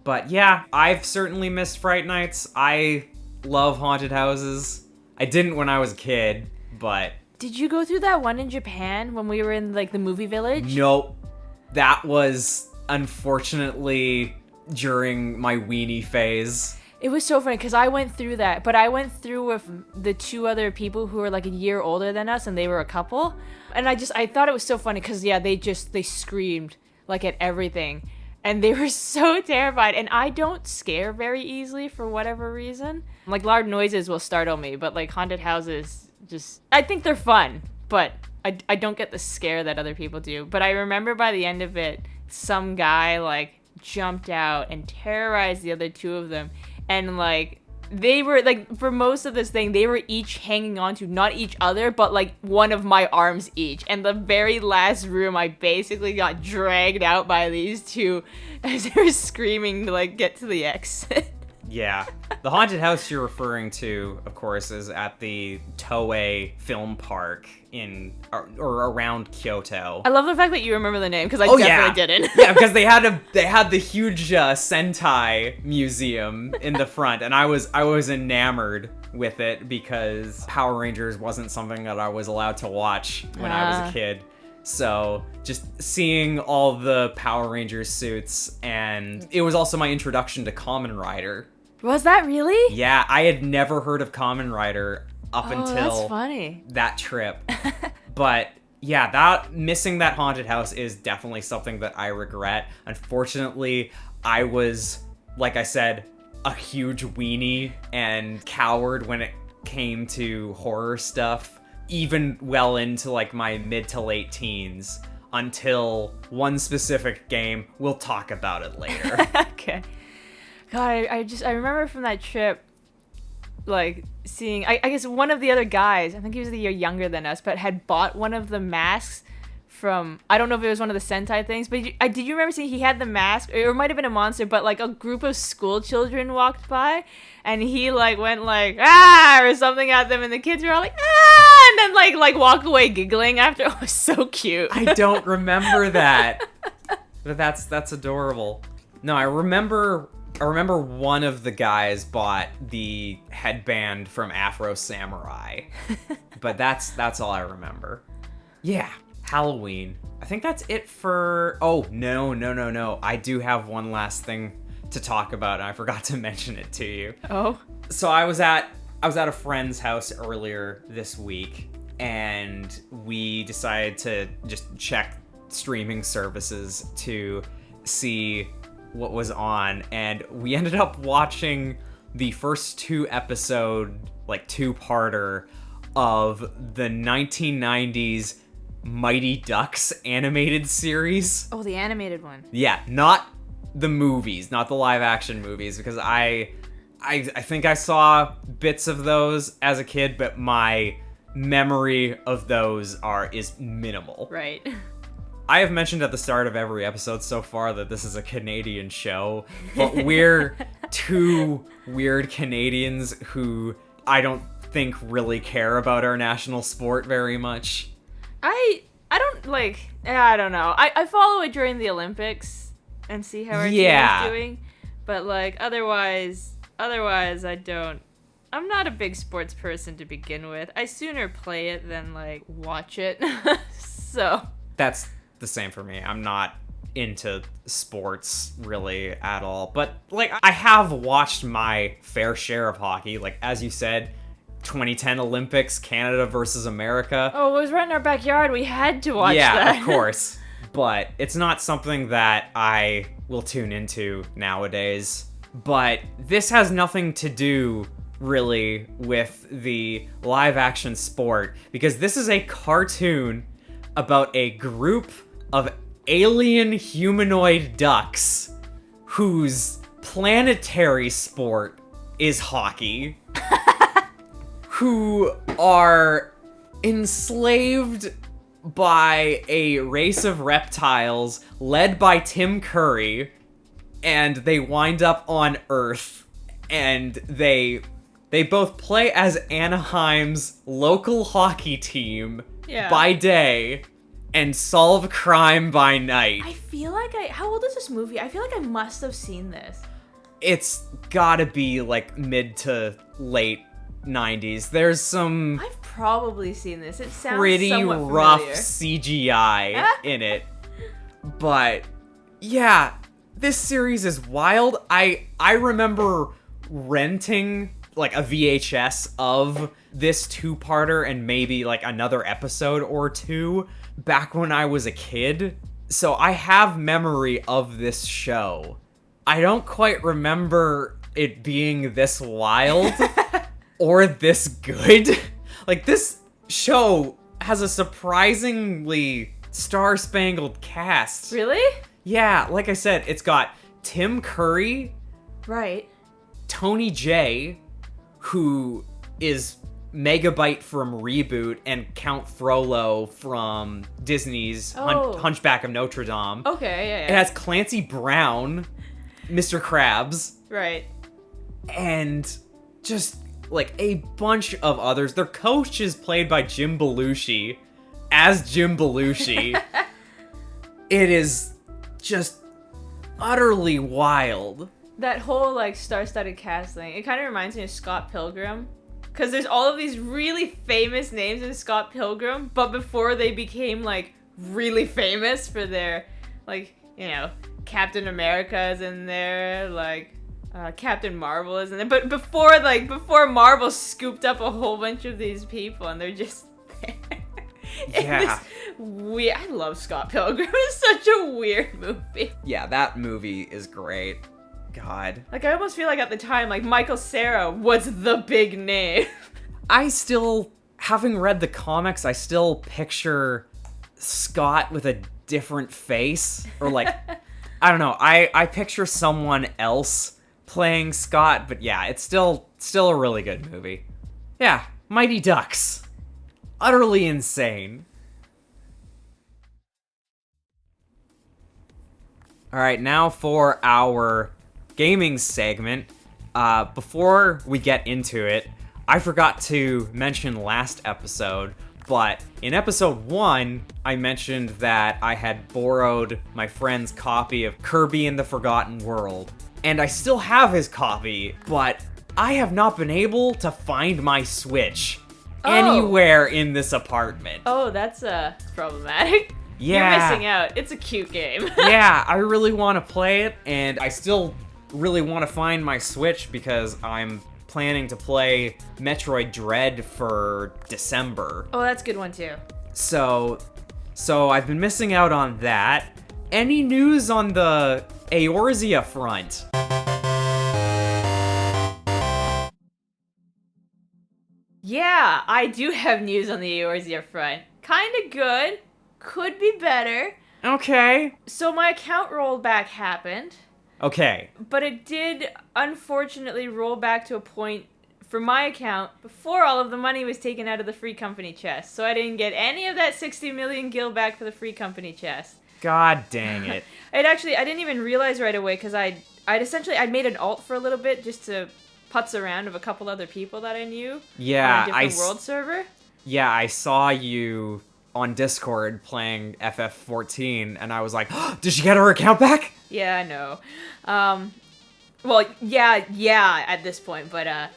But yeah, I've certainly missed Fright Nights. I love haunted houses. I didn't when I was a kid, but... Did you go through that one in Japan when we were in, like, the movie village? Nope. That was, unfortunately, during my weenie phase. It was so funny, because I went through that, but I went through with the two other people who were, like, a year older than us, and they were a couple. And I thought it was so funny, because, yeah, they screamed, like, at everything. And they were so terrified. And I don't scare very easily for whatever reason. Like, loud noises will startle me, but, like, haunted houses I think they're fun, but I don't get the scare that other people do. But I remember by the end of it, some guy, like, jumped out and terrorized the other two of them. And, like, they were, like, for most of this thing, they were each hanging on to not each other, but, like, one of my arms each. And the very last room, I basically got dragged out by these two as they were screaming to, like, get to the exit. Yeah. The haunted house you're referring to, of course, is at the Toei Film Park or around Kyoto. I love the fact that you remember the name, because I definitely didn't. Yeah, because they had the huge Sentai museum in the front, and I was enamored with it because Power Rangers wasn't something that I was allowed to watch when I was a kid. So just seeing all the Power Rangers suits, and it was also my introduction to Kamen Rider. Was that really? Yeah, I had never heard of Kamen Rider up until that's funny. That trip. But yeah, missing that haunted house is definitely something that I regret. Unfortunately, I was, like I said, a huge weenie and coward when it came to horror stuff, even well into like my mid to late teens, until one specific game. We'll talk about it later. Okay. God, I remember from that trip, like, seeing, I guess one of the other guys, I think he was a year younger than us, but had bought one of the masks from, I don't know if it was one of the Sentai things, but did you remember seeing he had the mask, or it might have been a monster, but, like, a group of school children walked by, and he, like, went, like, ah, or something at them, and the kids were all like, ah, and then, like walk away giggling after. It was so cute. I don't remember that. But that's adorable. No, I remember one of the guys bought the headband from Afro Samurai. But that's all I remember. Yeah, Halloween. I think that's it for... Oh, no. I do have one last thing to talk about, and I forgot to mention it to you. Oh? So I was at a friend's house earlier this week, and we decided to just check streaming services to see what was on, and we ended up watching the first two-parter of the 1990s Mighty Ducks animated series. Oh, the animated one. Yeah, not the movies, not the live-action movies, because I think I saw bits of those as a kid, but my memory of those is minimal. Right. I have mentioned at the start of every episode so far that this is a Canadian show, but we're two weird Canadians who I don't think really care about our national sport very much. I don't know. I follow it during the Olympics and see how our team is doing, but like otherwise I don't. I'm not a big sports person to begin with. I sooner play it than like watch it. So that's the same for me. I'm not into sports really at all, but like I have watched my fair share of hockey. Like as you said, 2010 Olympics, Canada versus America. Oh, it was right in our backyard. We had to watch that. Yeah, of course. but it's not something that I will tune into nowadays. But this has nothing to do, really, with the live-action sport, because this is a cartoon about a group of alien humanoid ducks whose planetary sport is hockey, who are enslaved by a race of reptiles led by Tim Curry, and they wind up on Earth, and they both play as Anaheim's local hockey team by day and solve crime by night. I feel like how old is this movie? I feel like I must have seen this. It's gotta be like mid to late 90s. There's some I've probably seen this. It sounds pretty somewhat rough familiar. CGI in it. But yeah, this series is wild. I remember renting like a VHS of this two-parter and maybe like another episode or two back when I was a kid. So I have memory of this show. I don't quite remember it being this wild or this good. Like, this show has a surprisingly star-spangled cast. Really? Yeah, like I said, it's got Tim Curry, Right. Tony Jay, who is Megabyte from Reboot, and Count Frollo from Disney's Hunchback of Notre Dame. Okay, yeah. It has Clancy Brown, Mr. Krabs, Right. and just like a bunch of others. Their coach is played by Jim Belushi as Jim Belushi. It is just utterly wild. That whole, like, star-studded cast thing, it kind of reminds me of Scott Pilgrim. Because there's all of these really famous names in Scott Pilgrim, but before they became, like, really famous for their, like, you know, Captain America is in there, like, Captain Marvel is in there. But before Marvel scooped up a whole bunch of these people, and they're just there. Yeah. I love Scott Pilgrim. It's such a weird movie. Yeah, that movie is great. God. Like, I almost feel like at the time, like, Michael Cera was the big name. I still, having read the comics, I still picture Scott with a different face. Or, like, I don't know. I picture someone else playing Scott, but yeah, it's still a really good movie. Yeah, Mighty Ducks. Utterly insane. Alright, now for our gaming segment. Before we get into it, I forgot to mention last episode, but in episode 1, I mentioned that I had borrowed my friend's copy of Kirby and the Forgotten World, and I still have his copy, but I have not been able to find my Switch anywhere in this apartment. Oh, that's problematic. Yeah. You're missing out. It's a cute game. Yeah, I really want to play it, and I still really want to find my Switch because I'm planning to play Metroid Dread for December. Oh, that's a good one too. So I've been missing out on that. Any news on the Eorzea front? Yeah, I do have news on the Eorzea front. Kinda good. Could be better. Okay. So my account rollback happened. Okay. But it did, unfortunately, roll back to a point for my account before all of the money was taken out of the free company chest. So I didn't get any of that 60 million gil back for the free company chest. God dang it. I didn't even realize right away because I'd made an alt for a little bit just to putz around with a couple other people that I knew. Yeah, on a different world server. Yeah, I saw you on Discord playing FF14, and I was like, oh, did she get her account back? Yeah, I know. Well, yeah, at this point, but I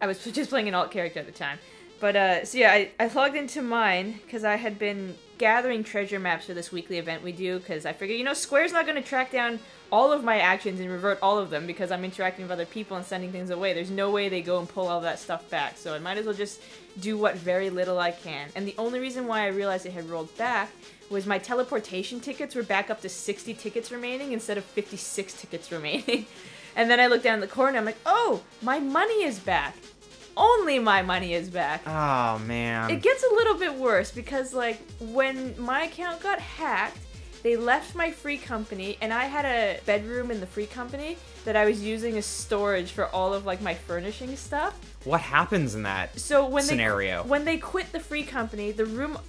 was just playing an alt character at the time. But, so yeah, I logged into mine, because I had been gathering treasure maps for this weekly event we do, because I figured, Square's not going to track down all of my actions and revert all of them, because I'm interacting with other people and sending things away. There's no way they go and pull all that stuff back, so I might as well just do what very little I can. And the only reason why I realized it had rolled back was my teleportation tickets were back up to 60 tickets remaining instead of 56 tickets remaining. And then I looked down in the corner, I'm like, oh, my money is back. Only my money is back. Oh, man. It gets a little bit worse because, like, when my account got hacked, they left my free company, and I had a bedroom in the free company that I was using as storage for all of, like, my furnishing stuff. What happens in that scenario? When they quit the free company, the room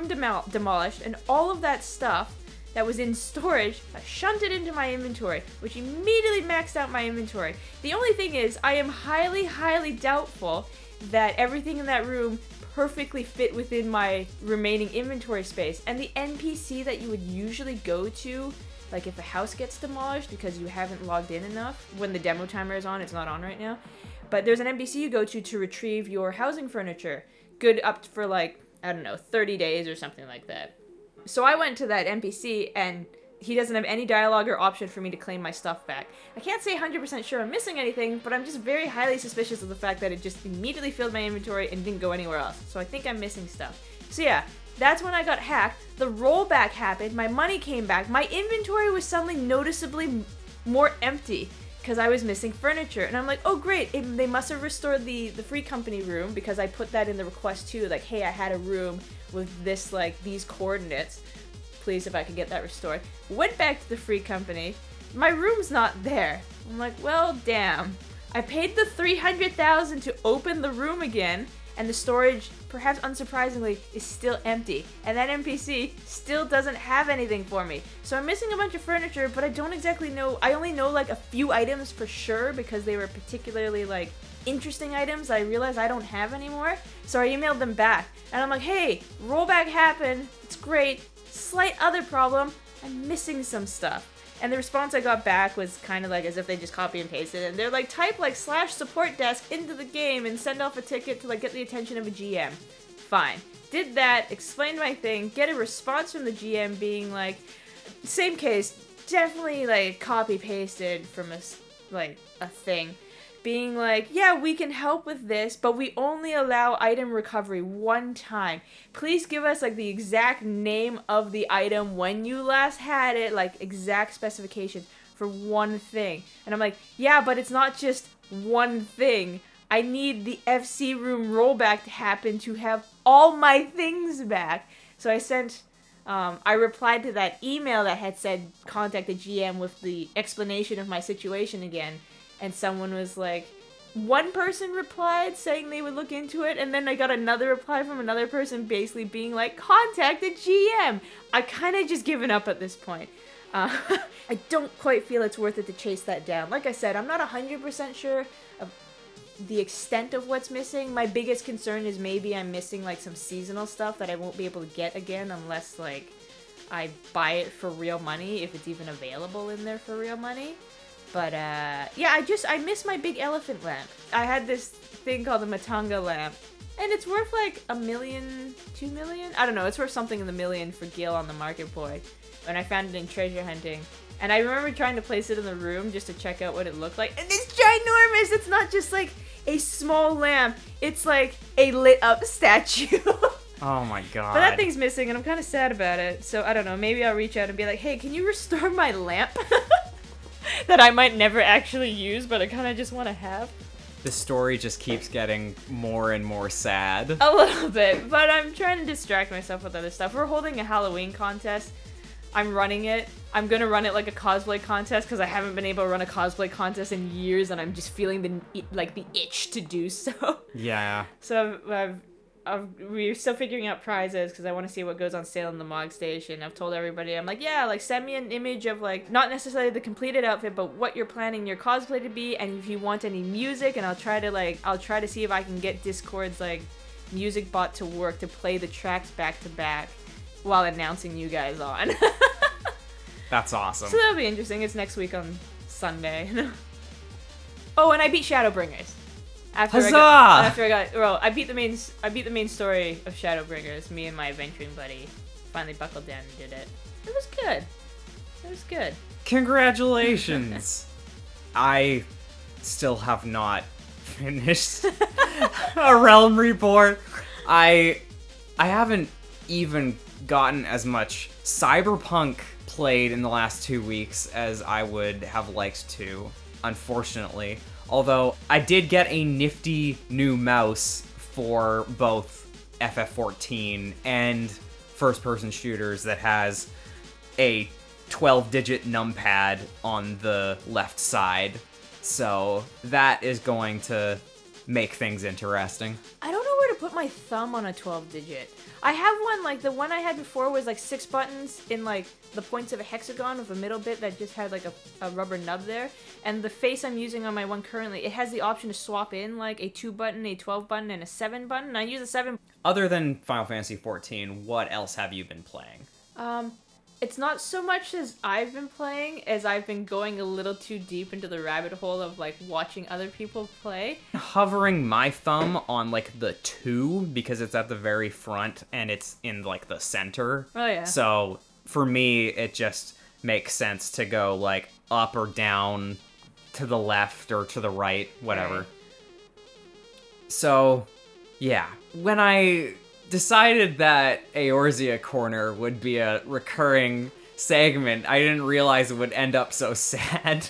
demolished, and all of that stuff that was in storage, I shunted into my inventory, which immediately maxed out my inventory. The only thing is, I am highly, highly doubtful that everything in that room perfectly fit within my remaining inventory space. And the NPC that you would usually go to, like if a house gets demolished because you haven't logged in enough, when the demo timer is on, it's not on right now, but there's an NPC you go to retrieve your housing furniture, good up for like, I don't know, 30 days or something like that. So I went to that NPC, and he doesn't have any dialogue or option for me to claim my stuff back. I can't say 100% sure I'm missing anything, but I'm just very highly suspicious of the fact that it just immediately filled my inventory and didn't go anywhere else. So I think I'm missing stuff. So yeah, that's when I got hacked. The rollback happened, my money came back, my inventory was suddenly noticeably more empty because I was missing furniture. And I'm like, oh great, they must have restored the free company room because I put that in the request too, like, hey, I had a room with this, like, these coordinates. Please, if I could get that restored. Went back to the free company. My room's not there. I'm like, well, damn. I paid the $300,000 to open the room again, and the storage, perhaps unsurprisingly, is still empty. And that NPC still doesn't have anything for me. So I'm missing a bunch of furniture, but I don't exactly know. I only know, like, a few items for sure because they were particularly, like, interesting items I realized I don't have anymore. So I emailed them back, and I'm like, hey, rollback happened. It's great. Slight other problem, I'm missing some stuff. And the response I got back was kind of like as if they just copy and pasted it. And they're like, type like /support desk into the game and send off a ticket to like get the attention of a GM. Fine. Did that, explained my thing, get a response from the GM being like, same case, definitely like copy pasted from a thing. Being like, yeah, we can help with this, but we only allow item recovery one time. Please give us, like, the exact name of the item when you last had it, like, exact specifications for one thing. And I'm like, yeah, but it's not just one thing. I need the FC room rollback to happen to have all my things back. So I replied to that email that had said, contact the GM with the explanation of my situation again. And someone was like, one person replied saying they would look into it, and then I got another reply from another person basically being like, contact the GM. I kind of just given up at this point. I don't quite feel it's worth it to chase that down. Like I said, I'm not 100% sure of the extent of what's missing. My biggest concern is maybe I'm missing like some seasonal stuff that I won't be able to get again unless like I buy it for real money, if it's even available in there for real money. But, yeah, I miss my big elephant lamp. I had this thing called the Matanga lamp, and it's worth, like, $1 million, $2 million? I don't know, it's worth something in the million for Gil on the marketplace. And I found it in treasure hunting. And I remember trying to place it in the room just to check out what it looked like. And it's ginormous! It's not just, like, a small lamp. It's, like, a lit-up statue. Oh my god. But that thing's missing, and I'm kind of sad about it. So, I don't know, maybe I'll reach out and be like, hey, can you restore my lamp? That I might never actually use, but I kind of just want to have. The story just keeps getting more and more sad. A little bit, but I'm trying to distract myself with other stuff. We're holding a Halloween contest. I'm running it. I'm going to run it like a cosplay contest because I haven't been able to run a cosplay contest in years, and I'm just feeling the itch to do so. Yeah. So we're still figuring out prizes because I want to see what goes on sale in the Mog Station. I've told everybody, I'm like, yeah, like send me an image of like, not necessarily the completed outfit, but what you're planning your cosplay to be, and if you want any music, and I'll try to see if I can get Discord's like music bot to work to play the tracks back to back while announcing you guys on. That's awesome. So that'll be interesting. It's next week on Sunday. Oh, and I beat Shadowbringers. Huzzah! I beat the main story of Shadowbringers. Me and my adventuring buddy finally buckled down and did it. It was good. Congratulations! I still have not finished A Realm Reborn. I haven't even gotten as much Cyberpunk played in the last 2 weeks as I would have liked to, unfortunately. Although I did get a nifty new mouse for both FF14 and first-person shooters that has a 12-digit numpad on the left side. So that is going to make things interesting. I don't know where to put my thumb on a 12-digit. I have one, like, the one I had before was, like, 6 buttons in, like, the points of a hexagon with a middle bit that just had, like, a rubber nub there. And the face I'm using on my one currently, it has the option to swap in, like, a 2-button, a 12-button, and a 7-button. I use a 7. Other than Final Fantasy XIV, what else have you been playing? It's not so much as I've been playing as I've been going a little too deep into the rabbit hole of, like, watching other people play. Hovering my thumb on, like, the 2 because it's at the very front and it's in, like, the center. Oh, yeah. So for me, it just makes sense to go, like, up or down to the left or to the right, whatever. Right. So, yeah. When I decided that Eorzea Corner would be a recurring segment, I didn't realize it would end up so sad.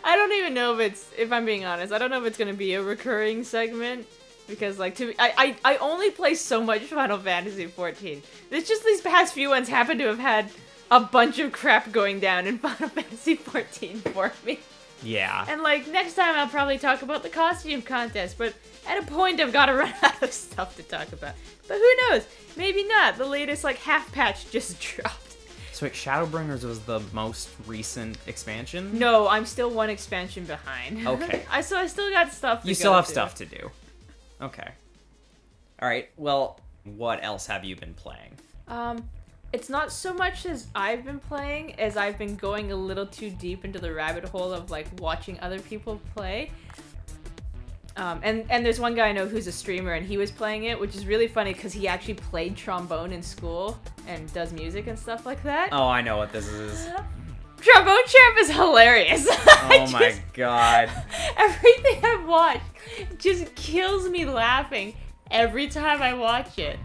I don't even know if I'm being honest, I don't know if it's gonna be a recurring segment. Because, like, I only play so much Final Fantasy XIV. It's just these past few ones happen to have had a bunch of crap going down in Final Fantasy XIV for me. Yeah. And, like, next time I'll probably talk about the costume contest, but at a point I've got to run out of stuff to talk about. But who knows? Maybe not. The latest, like, half patch just dropped. So, wait, Shadowbringers was the most recent expansion? No, I'm still one expansion behind. Okay. I still got stuff to You still have stuff to do. Okay. Alright, well, what else have you been playing? It's not so much as I've been playing as I've been going a little too deep into the rabbit hole of, like, watching other people play. And there's one guy I know who's a streamer and he was playing it, which is really funny because he actually played trombone in school and does music and stuff like that. Oh, I know what this is. Trombone Champ is hilarious. Oh my god. Everything I've watched just kills me laughing every time I watch it.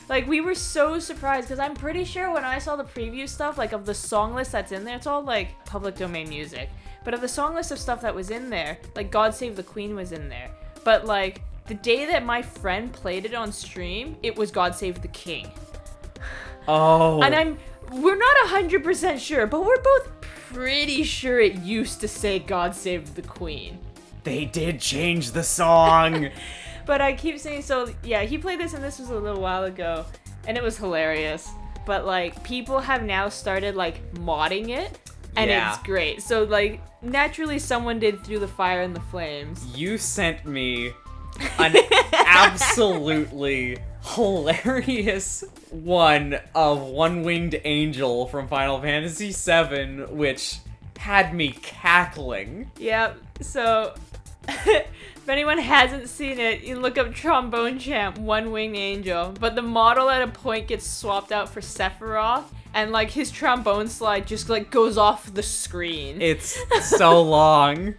Like, we were so surprised, because I'm pretty sure when I saw the preview stuff, like, of the song list that's in there, it's all, like, public domain music. But of the song list of stuff that was in there, like, God Save the Queen was in there. But, like, the day that my friend played it on stream, it was God Save the King. Oh. And we're not 100% sure, but we're both pretty sure it used to say God Save the Queen. They did change the song. But I keep saying, so yeah, he played this and this was a little while ago, and it was hilarious. But, like, people have now started, like, modding it, and it's great. So, like, naturally someone did Through the Fire and the Flames. You sent me an absolutely hilarious one of One-Winged Angel from Final Fantasy VII, which had me cackling. Yep, so if anyone hasn't seen it, you look up Trombone Champ, One-Winged Angel, but the model at a point gets swapped out for Sephiroth, and, like, his trombone slide just, like, goes off the screen. It's so long.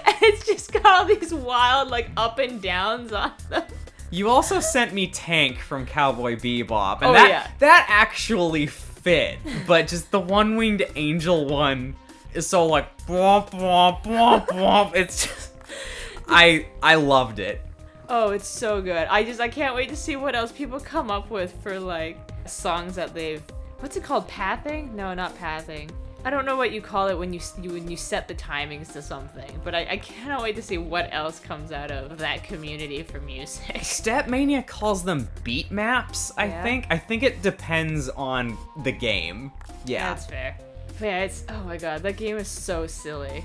And it's just got all these wild, like, up and downs on them. You also sent me Tank from Cowboy Bebop, and yeah. that actually fit, but just the One-Winged Angel one is so, like, bwomp, bwomp, bwomp, bwomp. It's just, I loved it. Oh, it's so good. I can't wait to see what else people come up with for, like, songs that they've, what's it called, pathing? No, not pathing. I don't know what you call it when you set the timings to something, but I cannot wait to see what else comes out of that community for music. Stepmania calls them beat maps, I think. I think it depends on the game. Yeah. That's fair. But yeah, it's, oh my god, that game is so silly.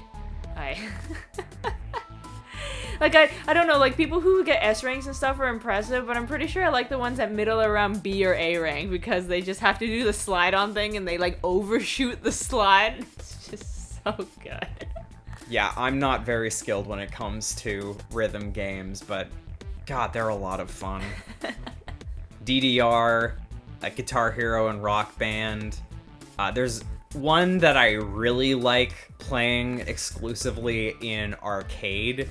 Like, I don't know, like, people who get S ranks and stuff are impressive, but I'm pretty sure I like the ones at middle around B or A rank, because they just have to do the slide-on thing, and they, like, overshoot the slide. It's just so good. Yeah, I'm not very skilled when it comes to rhythm games, but god, they're a lot of fun. DDR, Guitar Hero and Rock Band. There's one that I really like playing exclusively in arcade,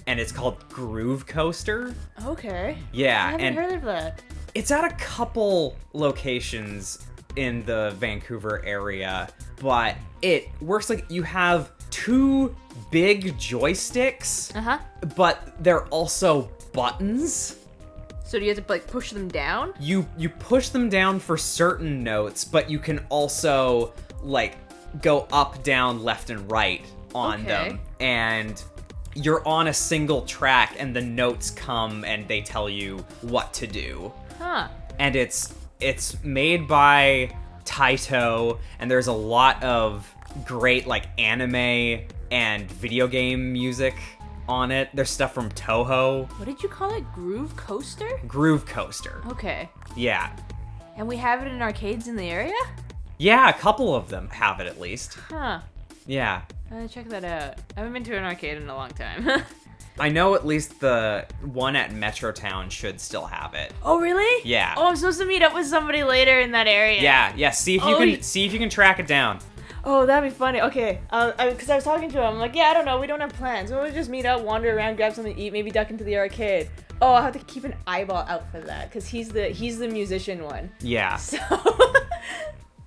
and it's called Groove Coaster. Okay. Yeah, I haven't heard of that. It's at a couple locations in the Vancouver area, but it works like you have 2 big joysticks, but they're also buttons. So do you have to like push them down? You push them down for certain notes, but you can also like go up, down, left, and right on them. And you're on a single track, and the notes come and they tell you what to do. Huh. And it's made by Taito, and there's a lot of great like anime and video game music on it. There's stuff from Toho. What did you call it? Groove Coaster? Groove Coaster. Okay. Yeah. And we have it in arcades in the area? Yeah, a couple of them have it at least. Huh. Yeah. Check that out. I haven't been to an arcade in a long time. I know at least the one at Metrotown should still have it. Oh, really? Yeah. Oh, I'm supposed to meet up with somebody later in that area. Yeah. See if you can track it down. Oh, that'd be funny. Okay, because I was talking to him. I'm like, yeah, I don't know. We don't have plans. We'll just meet up, wander around, grab something to eat, maybe duck into the arcade. Oh, I'll have to keep an eyeball out for that because he's the musician one. Yeah. So.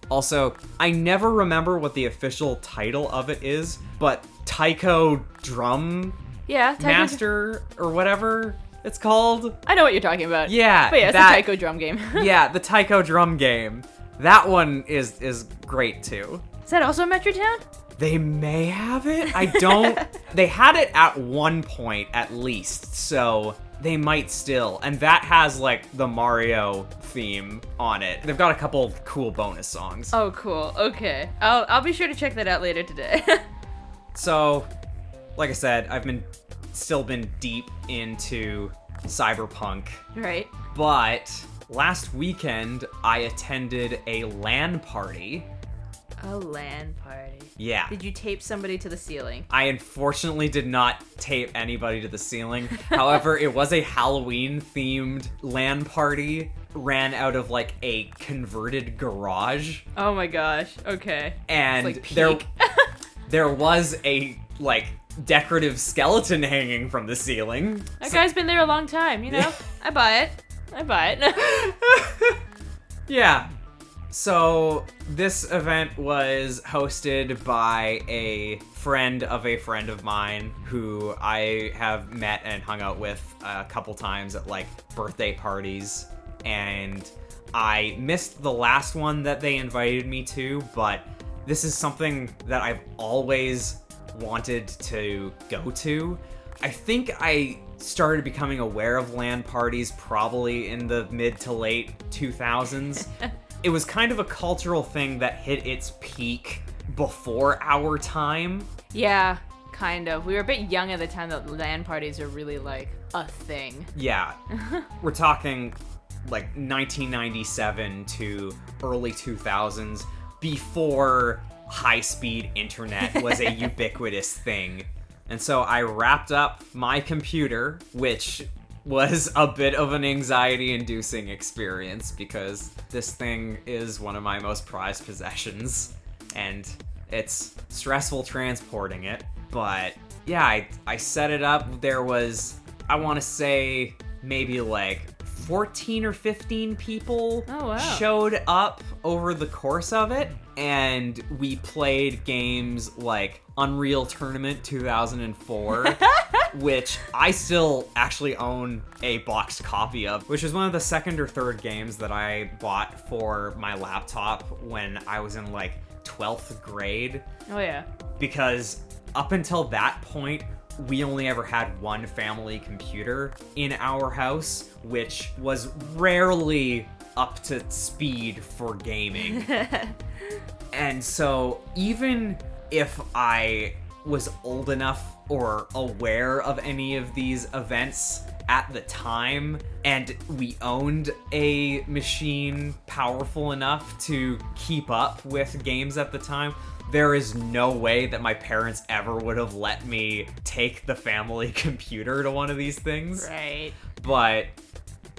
Also, I never remember what the official title of it is, but Taiko Drum Master or whatever it's called. I know what you're talking about. Yeah. But yeah, it's a Taiko drum game. Yeah, the Taiko drum game. That one is great too. Is that also Metrotown? They may have it. I don't. They had it at one point at least, so they might still. And that has like the Mario theme on it. They've got a couple cool bonus songs. Oh, cool. Okay, I'll be sure to check that out later today. So, like I said, I've still been deep into Cyberpunk. Right. But last weekend I attended a LAN party. A LAN party. Yeah. Did you tape somebody to the ceiling? I unfortunately did not tape anybody to the ceiling. However, it was a Halloween-themed LAN party. Ran out of like a converted garage. Oh my gosh. Okay. And it's like there was a like decorative skeleton hanging from the ceiling. That guy's been there a long time, you know? I buy it. Yeah. So this event was hosted by a friend of mine who I have met and hung out with a couple times at like birthday parties. And I missed the last one that they invited me to, but this is something that I've always wanted to go to. I think I started becoming aware of LAN parties probably in the mid to late 2000s. It was kind of a cultural thing that hit its peak before our time. Yeah, kind of. We were a bit young at the time that LAN parties are really like a thing. Yeah. We're talking like 1997 to early 2000s, before high-speed internet was a ubiquitous thing. And so I wrapped up my computer, which was a bit of an anxiety-inducing experience because this thing is one of my most prized possessions, and it's stressful transporting it. But yeah, I set it up. There was, I want to say, maybe like 14 or 15 people showed up over the course of it, and we played games like Unreal Tournament 2004, which I still actually own a boxed copy of, which is one of the second or third games that I bought for my laptop when I was in like 12th grade. Oh yeah. Because up until that point, we only ever had one family computer in our house, which was rarely up to speed for gaming. And so even if I was old enough or aware of any of these events at the time, and we owned a machine powerful enough to keep up with games at the time, there is no way that my parents ever would have let me take the family computer to one of these things. Right. But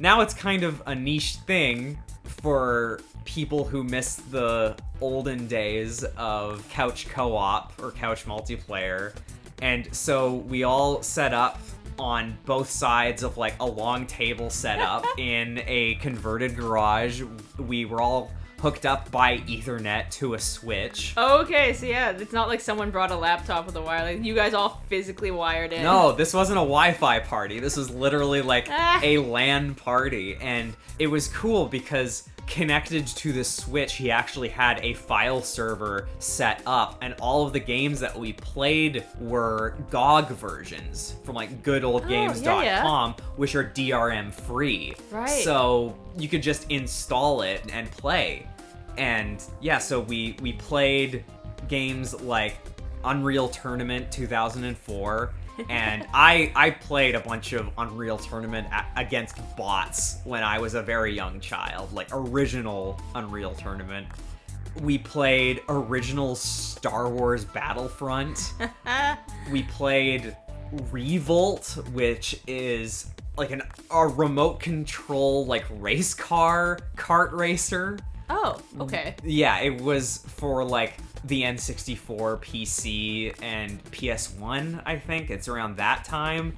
now it's kind of a niche thing for people who miss the olden days of couch co-op or couch multiplayer. And so we all set up on both sides of like a long table set up in a converted garage. We were all hooked up by Ethernet to a Switch. Oh, okay, so yeah, it's not like someone brought a laptop with a wire. Like, you guys all physically wired in. No, this wasn't a Wi-Fi party. This was literally like a LAN party. And it was cool because connected to the Switch, he actually had a file server set up, and all of the games that we played were GOG versions from like goodoldgames.com, which are DRM free. Right. So you could just install it and play. And yeah, so we played games like Unreal Tournament 2004, and I played a bunch of Unreal Tournament against bots when I was a very young child, like original Unreal Tournament. We played original Star Wars Battlefront. We played Revolt, which is like a remote control like race car kart racer. Oh, okay. Yeah, it was for like the N64, PC, and PS1, I think. It's around that time.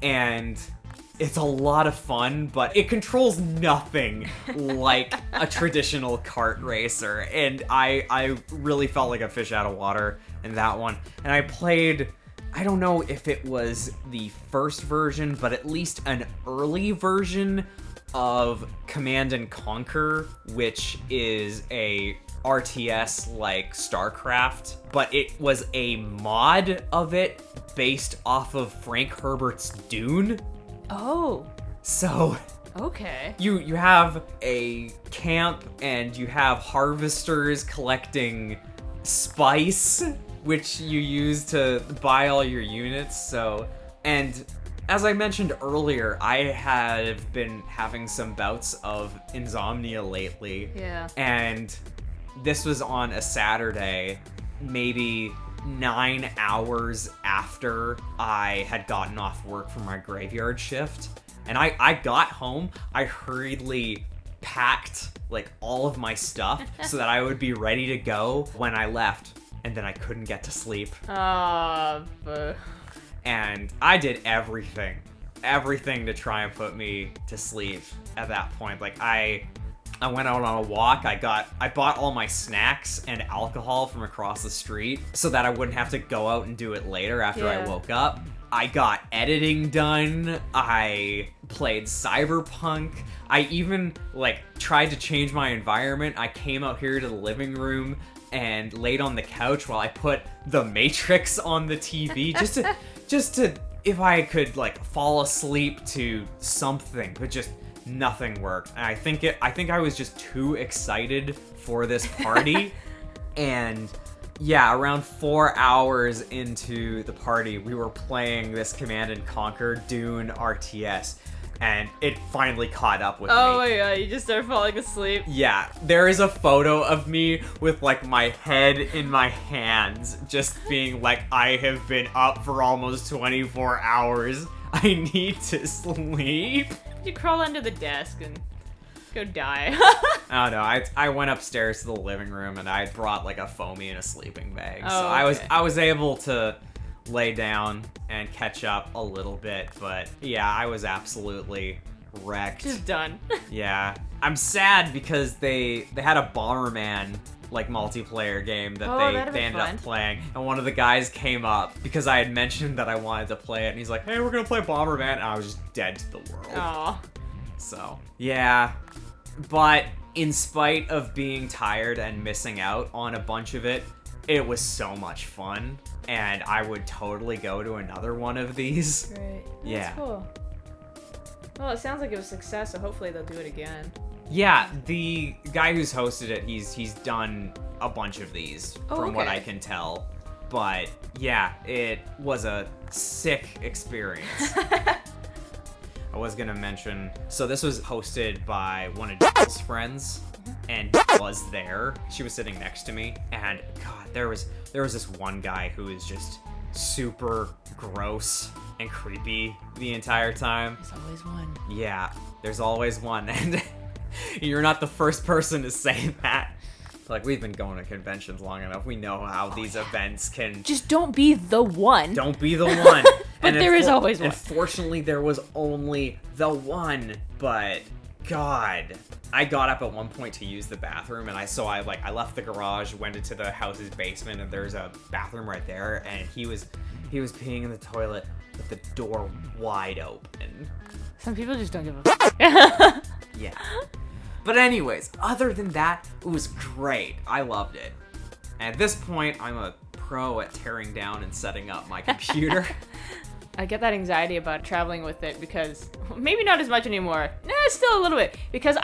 And it's a lot of fun, but it controls nothing like a traditional kart racer. And I really felt like a fish out of water in that one. And I played, I don't know if it was the first version, but at least an early version of Command and Conquer, which is a RTS like StarCraft, but it was a mod of it based off of Frank Herbert's Dune. Oh. So okay. You have a camp and you have harvesters collecting spice, which you use to buy all your units. So, and as I mentioned earlier, I have been having some bouts of insomnia lately. Yeah. And this was on a Saturday, maybe 9 hours after I had gotten off work from my graveyard shift. And I got home, I hurriedly packed like all of my stuff so that I would be ready to go when I left. And then I couldn't get to sleep. And I did everything to try and put me to sleep at that point. Like I went out on a walk. I bought all my snacks and alcohol from across the street so that I wouldn't have to go out and do it later after I woke up. I got editing done. I played Cyberpunk. I even like tried to change my environment. I came out here to the living room and laid on the couch while I put The Matrix on the TV just to if I could like fall asleep to something, but just nothing worked. And I think I was just too excited for this party. And yeah, around 4 hours into the party, we were playing this Command and Conquer Dune RTS, and it finally caught up with me. Oh my god, you just started falling asleep. Yeah, there is a photo of me with like my head in my hands, just being like, I have been up for almost 24 hours. I need to sleep. You crawl under the desk and go die. I don't know. I went upstairs to the living room and I brought like a foamy and a sleeping bag. Oh, so okay. I was able to lay down and catch up a little bit, but yeah, I was absolutely wrecked. Just done. Yeah. I'm sad because they had a Bomberman like multiplayer game that they ended up playing, and one of the guys came up because I had mentioned that I wanted to play it, and he's like, hey, we're gonna play Bomberman, and I was just dead to the world. Aww. So yeah, but in spite of being tired and missing out on a bunch of it, it was so much fun, and I would totally go to another one of these. Great. That's Yeah. cool. Well, it sounds like it was a success, so hopefully they'll do it again. Yeah, the guy who's hosted it, he's done a bunch of these, from what I can tell. But yeah, it was a sick experience. I was gonna mention, so this was hosted by one of Jill's friends, and was there. She was sitting next to me, and God, there was this one guy who was just super gross and creepy the entire time. There's always one. Yeah, there's always one, and you're not the first person to say that. Like, we've been going to conventions long enough. We know how these events can... Just don't be the one. Don't be the one. But there is always one. Unfortunately, there was only the one, but God. I got up at one point to use the bathroom, and I left the garage, went into the house's basement, and there's a bathroom right there, and he was peeing in the toilet with the door wide open. Some people just don't give a fuck. Yeah. But anyways, other than that, it was great. I loved it. At this point, I'm a pro at tearing down and setting up my computer. I get that anxiety about traveling with it because, maybe not as much anymore, still a little bit, because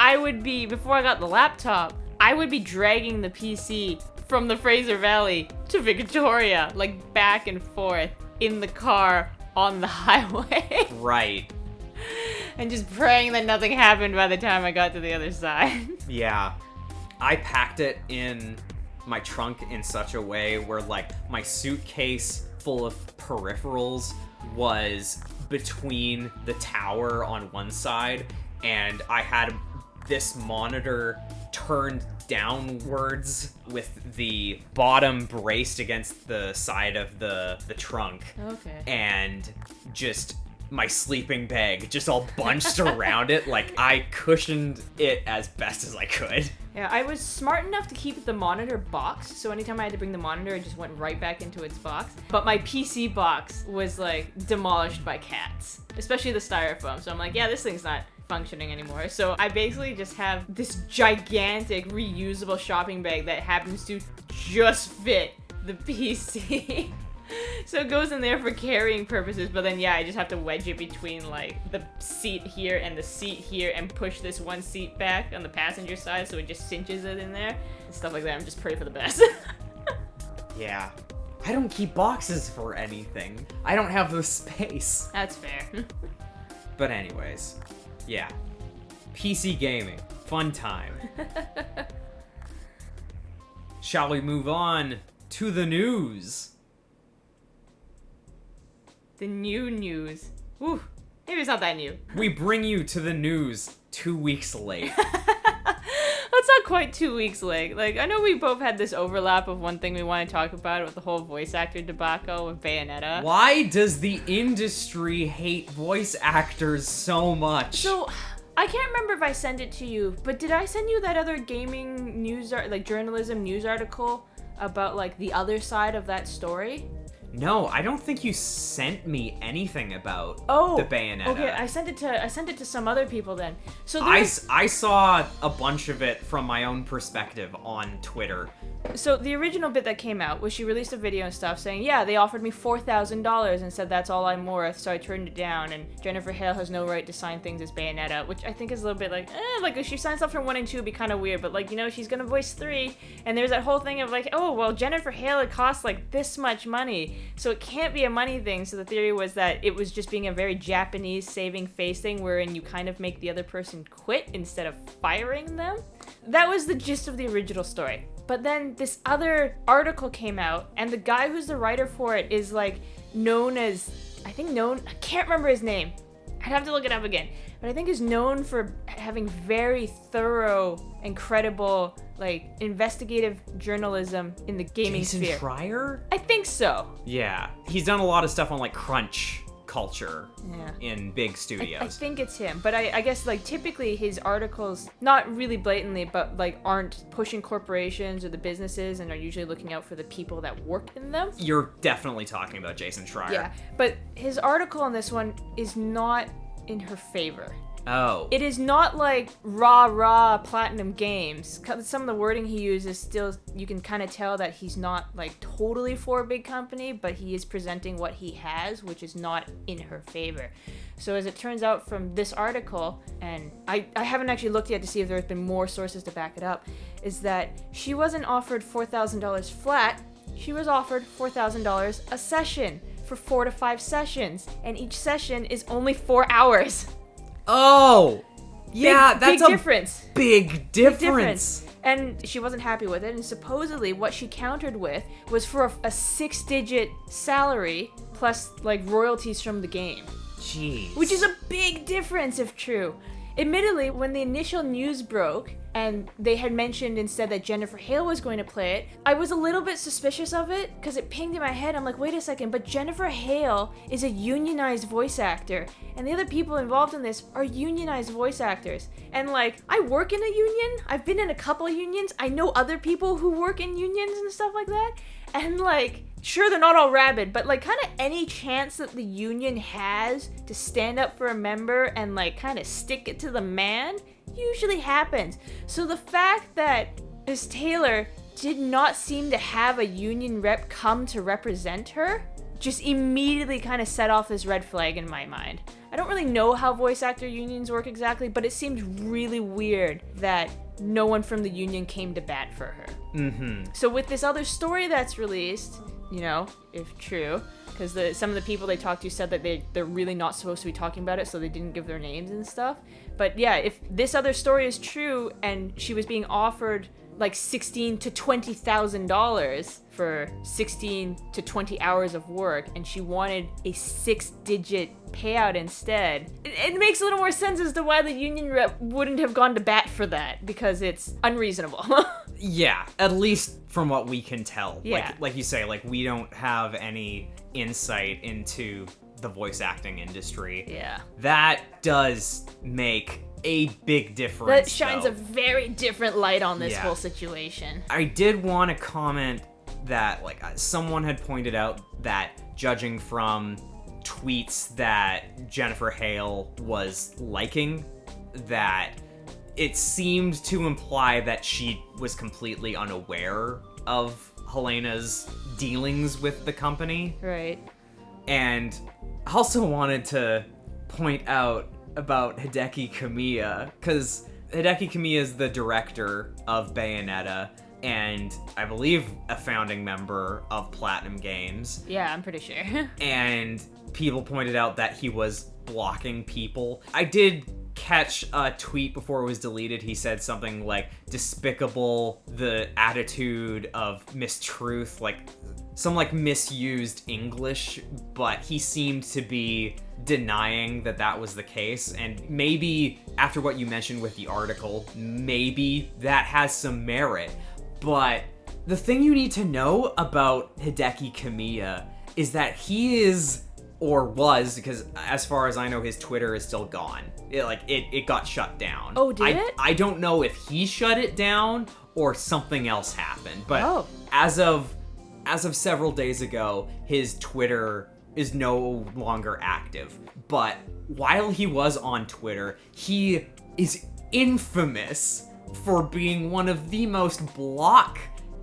before I got the laptop, I would be dragging the PC from the Fraser Valley to Victoria, like back and forth in the car on the highway. Right. And just praying that nothing happened by the time I got to the other side. Yeah. I packed it in my trunk in such a way where, like, my suitcase full of peripherals was between the tower on one side, and I had this monitor turned downwards with the bottom braced against the side of the trunk. Okay. And just my sleeping bag just all bunched around it. Like, I cushioned it as best as I could. Yeah, I was smart enough to keep the monitor boxed, so anytime I had to bring the monitor, it just went right back into its box. But my PC box was, like, demolished by cats, especially the styrofoam. So I'm like, yeah, this thing's not functioning anymore. So I basically just have this gigantic reusable shopping bag that happens to just fit the PC. So it goes in there for carrying purposes, but then yeah, I just have to wedge it between like the seat here and the seat here and push this one seat back on the passenger side so it just cinches it in there and stuff like that. I'm just praying for the best. Yeah. I don't keep boxes for anything. I don't have the space. That's fair. But anyways, yeah. PC gaming. Fun time. Shall we move on to the news? The new news. Whew. Maybe it's not that new. We bring you to the news 2 weeks late. That's not quite 2 weeks late. Like, I know we both had this overlap of one thing we want to talk about with the whole voice actor debacle with Bayonetta. Why does the industry hate voice actors so much? So, I can't remember if I sent it to you, but did I send you that other gaming news, like journalism news article about like the other side of that story? No, I don't think you sent me anything about the Bayonetta. Okay, I sent it to some other people then. So I saw a bunch of it from my own perspective on Twitter. So the original bit that came out was she released a video and stuff saying, yeah, they offered me $4,000 and said that's all I'm worth, so I turned it down, and Jennifer Hale has no right to sign things as Bayonetta, which I think is a little bit like, like if she signs stuff for 1 and 2 it'd be kind of weird, but like, you know, she's gonna voice 3, and there's that whole thing of like, oh, well, Jennifer Hale, it costs like this much money, so it can't be a money thing, so the theory was that it was just being a very Japanese saving face thing, wherein you kind of make the other person quit instead of firing them. That was the gist of the original story. But then this other article came out, and the guy who's the writer for it is like I can't remember his name. I'd have to look it up again. But I think is known for having very thorough and credible, like, investigative journalism in the gaming sphere. Jason Schreier? I think so. Yeah. He's done a lot of stuff on, like, crunch culture Yeah. in big studios. I think it's him, but I guess like typically his articles, not really blatantly, but like aren't pushing corporations or the businesses and are usually looking out for the people that work in them. You're definitely talking about Jason Schreier. Yeah, but his article on this one is not in her favor. Oh. It is not like rah Platinum Games. Some of the wording he uses still, you can kind of tell that he's not like totally for a big company, but he is presenting what he has, which is not in her favor. So as it turns out from this article, and I haven't actually looked yet to see if there's been more sources to back it up, is that she wasn't offered $4,000 flat, she was offered $4,000 a session for 4 to 5 sessions, and each session is only 4 hours. Oh! Yeah, that's big difference. Big difference. And she wasn't happy with it, and supposedly what she countered with was for a 6-digit salary plus like royalties from the game. Jeez. Which is a big difference if true. Admittedly, when the initial news broke, and they had mentioned instead that Jennifer Hale was going to play it. I was a little bit suspicious of it because it pinged in my head. I'm like, wait a second, but Jennifer Hale is a unionized voice actor, and the other people involved in this are unionized voice actors. And like, I work in a union. I've been in a couple of unions. I know other people who work in unions and stuff like that. And like, sure, they're not all rabid, but like kind of any chance that the union has to stand up for a member and like kind of stick it to the man usually happens. So the fact that Ms. Taylor did not seem to have a union rep come to represent her just immediately kind of set off this red flag in my mind. I don't really know how voice actor unions work exactly, but it seemed really weird that no one from the union came to bat for her. So with this other story that's released, you know, if true, because some of the people they talked to said that they're really not supposed to be talking about it, so they didn't give their names and stuff. But yeah, if this other story is true and she was being offered like $16,000 to $20,000 for 16 to 20 hours of work, and she wanted a 6-digit payout instead, it makes a little more sense as to why the union rep wouldn't have gone to bat for that, because it's unreasonable. Yeah, at least from what we can tell. Yeah. Like you say, like, we don't have any insight into the voice acting industry. Yeah. That does make a big difference. That shines though. a very different light on this whole situation. I did want to comment that, like, someone had pointed out that judging from tweets that Jennifer Hale was liking, that it seemed to imply that she was completely unaware of Helena's dealings with the company. Right. And I also wanted to point out about Hideki Kamiya, because Hideki Kamiya is the director of Bayonetta, and I believe a founding member of Platinum Games. Yeah, I'm pretty sure. And people pointed out that he was blocking people. I did catch a tweet before it was deleted. He said something like, despicable, the attitude of mistruth, like some like misused English, but he seemed to be denying that that was the case. And maybe after what you mentioned with the article, maybe that has some merit. But the thing you need to know about Hideki Kamiya is that he is, or was, because as far as I know, his Twitter is still gone. It got shut down. Oh, did it? I don't know if he shut it down or something else happened. But as of several days ago, his Twitter is no longer active. But while he was on Twitter, he is infamous for being one of the most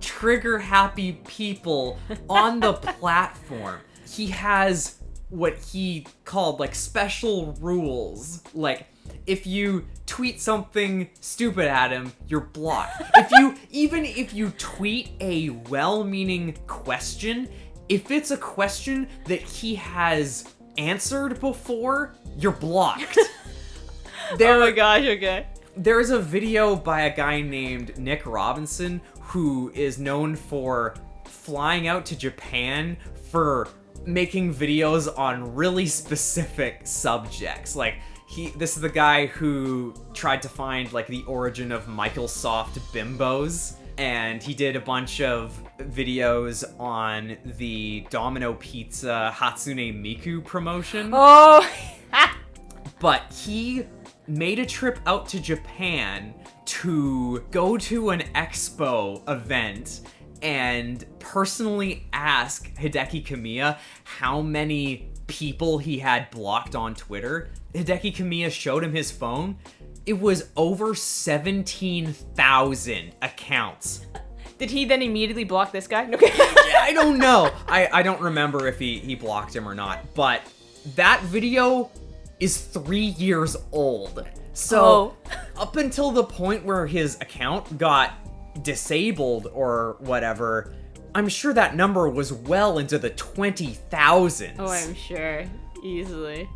trigger-happy people on the platform. He has what he called, like, special rules. Like, if you tweet something stupid at him, you're blocked. Even if you tweet a well-meaning question, if it's a question that he has answered before, you're blocked. Oh my gosh, okay. There's a video by a guy named Nick Robinson who is known for flying out to Japan for making videos on really specific subjects. Like, this is the guy who tried to find, like, the origin of Microsoft bimbos, and he did a bunch of videos on the Domino Pizza Hatsune Miku promotion. Oh! But he made a trip out to Japan to go to an expo event and personally ask Hideki Kamiya how many people he had blocked on Twitter. Hideki Kamiya showed him his phone. It was over 17,000 accounts. Did he then immediately block this guy? I don't know. I don't remember if he blocked him or not, but that video is 3 years old. So up until the point where his account got disabled or whatever, I'm sure that number was well into the 20,000s. Oh, I'm sure. Easily.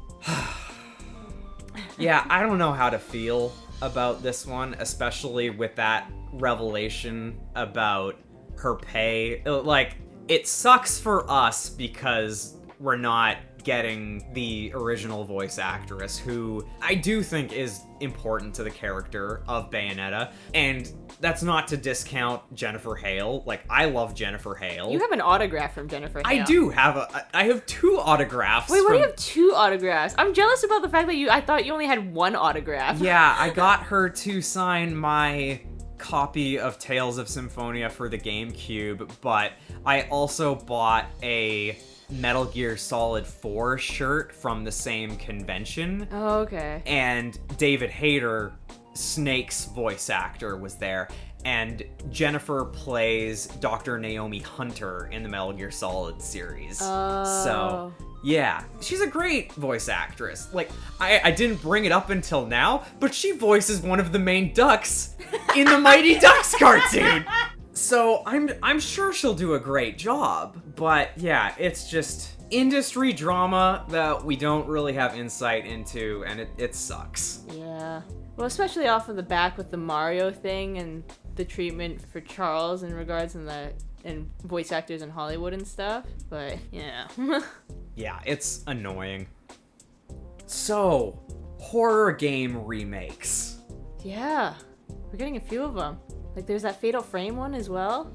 Yeah, I don't know how to feel about this one, especially with that revelation about her pay. Like, it sucks for us because we're not getting the original voice actress, who I do think is important to the character of Bayonetta. And that's not to discount Jennifer Hale. Like, I love Jennifer Hale. You have an autograph from Jennifer Hale. I do have I have 2 autographs. Wait, why do you have 2 autographs? I'm jealous about the fact that I thought you only had 1 autograph. Yeah, I got her to sign my copy of Tales of Symphonia for the GameCube, but I also bought a Metal Gear Solid 4 shirt from the same convention. Oh, okay. And David Hayter, Snake's voice actor, was there. And Jennifer plays Dr. Naomi Hunter in the Metal Gear Solid series. Oh. So, yeah. She's a great voice actress. Like, I didn't bring it up until now, but she voices one of the main ducks in the Mighty Ducks cartoon. So, I'm sure she'll do a great job. But, yeah, it's just industry drama that we don't really have insight into, and it sucks. Yeah. Well, especially off of the back with the Mario thing and the treatment for Charles in regards and voice actors in Hollywood and stuff. But, yeah. Yeah, it's annoying. So, horror game remakes. Yeah. We're getting a few of them. Like, there's that Fatal Frame one as well.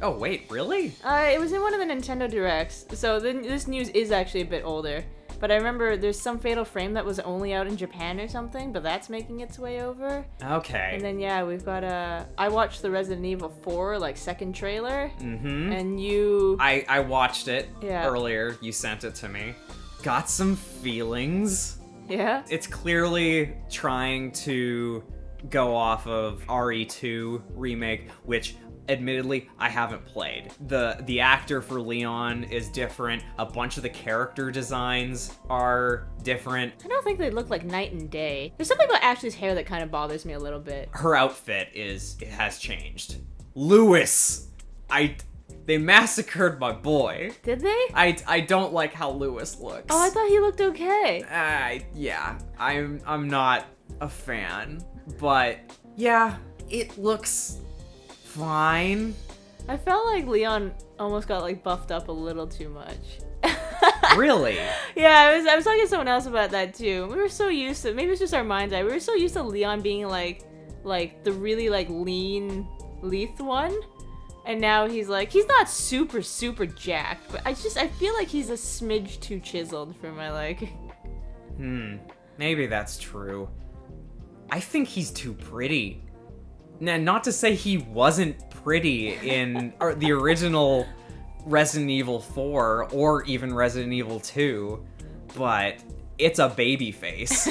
Oh, wait, really? It was in one of the Nintendo Directs. So this news is actually a bit older. But I remember there's some Fatal Frame that was only out in Japan or something, but that's making its way over. Okay. And then, yeah, we've got I watched the Resident Evil 4, second trailer. Mm-hmm. And you... I watched it Yeah. earlier. You sent it to me. Got some feelings. Yeah? It's clearly trying to go off of RE2 Remake, which... admittedly, I haven't played. The actor for Leon is different. A bunch of the character designs are different. I don't think they look like night and day. There's something about Ashley's hair that kind of bothers me a little bit. Her outfit has changed. Lewis! They massacred my boy. Did they? I don't like how Lewis looks. Oh, I thought he looked okay. Yeah. I'm not a fan. But yeah, it looks fine. I felt like Leon almost got buffed up a little too much. Really? Yeah, I was talking to someone else about that too. We were so used to, maybe it's just our mind's eye, we were so used to Leon being like the really lean Leith one. And now he's not super jacked, but I feel like he's a smidge too chiseled for my Maybe that's true. I think he's too pretty. Now, not to say he wasn't pretty in the original Resident Evil 4 or even Resident Evil 2, but it's a baby face.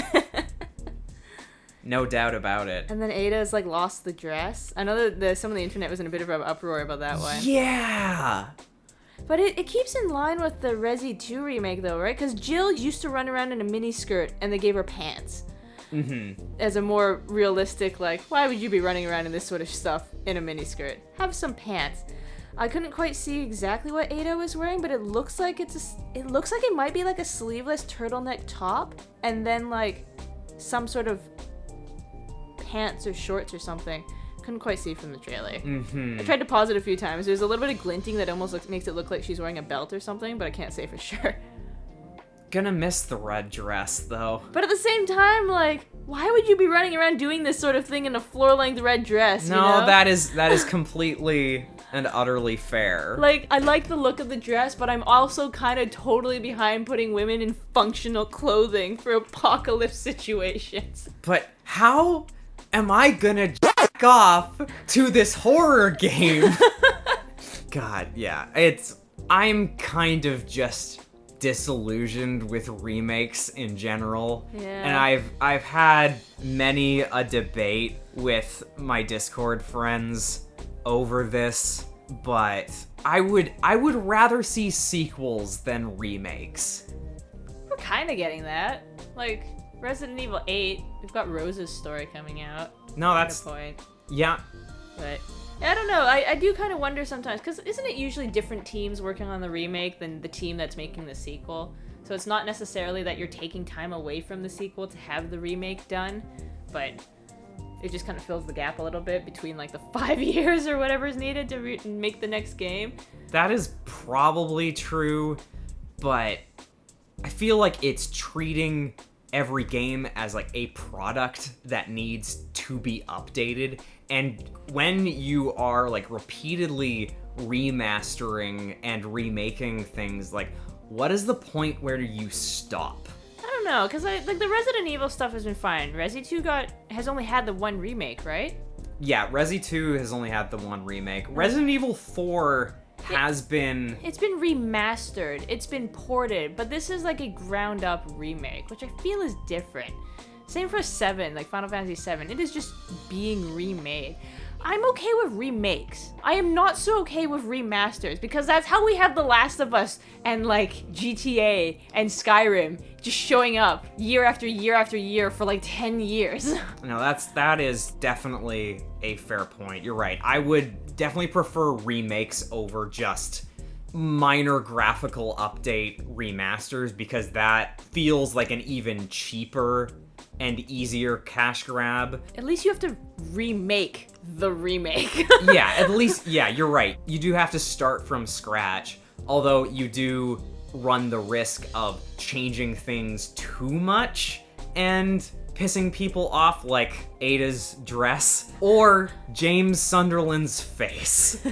No doubt about it. And then Ada's lost the dress. I know that some of the internet was in a bit of an uproar about that one. Yeah! But it keeps in line with the Resi 2 remake though, right? Because Jill used to run around in a mini skirt and they gave her pants. Mm-hmm. As a more realistic, why would you be running around in this sort of stuff in a miniskirt? Have some pants. I couldn't quite see exactly what Ada was wearing, but it looks like it might be a sleeveless turtleneck top, and then some sort of pants or shorts or something. Couldn't quite see from the trailer. Mm-hmm. I tried to pause it a few times. There's a little bit of glinting that almost makes it look like she's wearing a belt or something, but I can't say for sure. Gonna miss the red dress, though. But at the same time, why would you be running around doing this sort of thing in a floor-length red dress, No, you know? that is completely and utterly fair. I like the look of the dress, but I'm also kind of totally behind putting women in functional clothing for apocalypse situations. But how am I gonna jack off to this horror game? God, yeah. I'm kind of just disillusioned with remakes in general. Yeah. And I've had many a debate with my Discord friends over this, but I would rather see sequels than remakes. We're kind of getting that. Resident Evil 8, we've got Rose's story coming out. No, that's point. Yeah. But I don't know. I do kind of wonder sometimes, because isn't it usually different teams working on the remake than the team that's making the sequel? So it's not necessarily that you're taking time away from the sequel to have the remake done, but it just kind of fills the gap a little bit between the 5 years or whatever is needed to make the next game. That is probably true, but I feel like it's treating every game as like a product that needs to be updated. And when you are like repeatedly remastering and remaking things, like what is the point where you stop? I don't know, because like the Resident Evil stuff has been fine. Resi 2 has only had the one remake, right? Yeah, Resi 2 has only had the one remake. Resident Evil 4 has been... It's been remastered, it's been ported, but this is like a ground up remake, which I feel is different. Same for 7, like Final Fantasy 7. It is just being remade. I'm okay with remakes. I am not so okay with remasters, because that's how we have The Last of Us and like GTA and Skyrim just showing up year after year after year for like 10 years. No, that is definitely a fair point. You're right. I would definitely prefer remakes over just minor graphical update remasters, because that feels like an even cheaper and easier cash grab. At least you have to remake the remake. Yeah, at least, yeah, you're right. You do have to start from scratch, although you do run the risk of changing things too much and pissing people off, like Ada's dress or James Sunderland's face.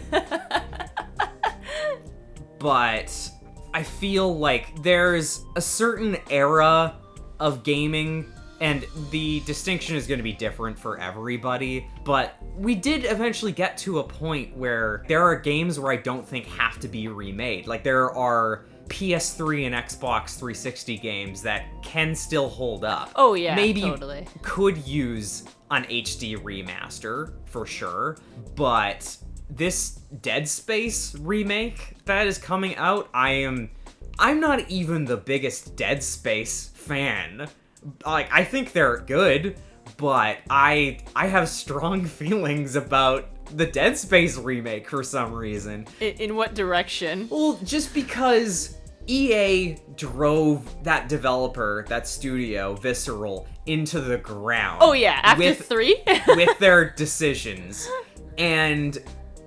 But I feel like there's a certain era of gaming, and the distinction is going to be different for everybody, but we did eventually get to a point where there are games where I don't think have to be remade. Like, there are PS3 and Xbox 360 games that can still hold up. Oh yeah, maybe totally. Could use an HD remaster, for sure, but this Dead Space remake that is coming out, I'm not even the biggest Dead Space fan. Like, I think they're good, but I have strong feelings about the Dead Space remake for some reason. In what direction? Well, just because EA drove that developer, that studio, Visceral, into the ground. Oh yeah, after 3? With their decisions. And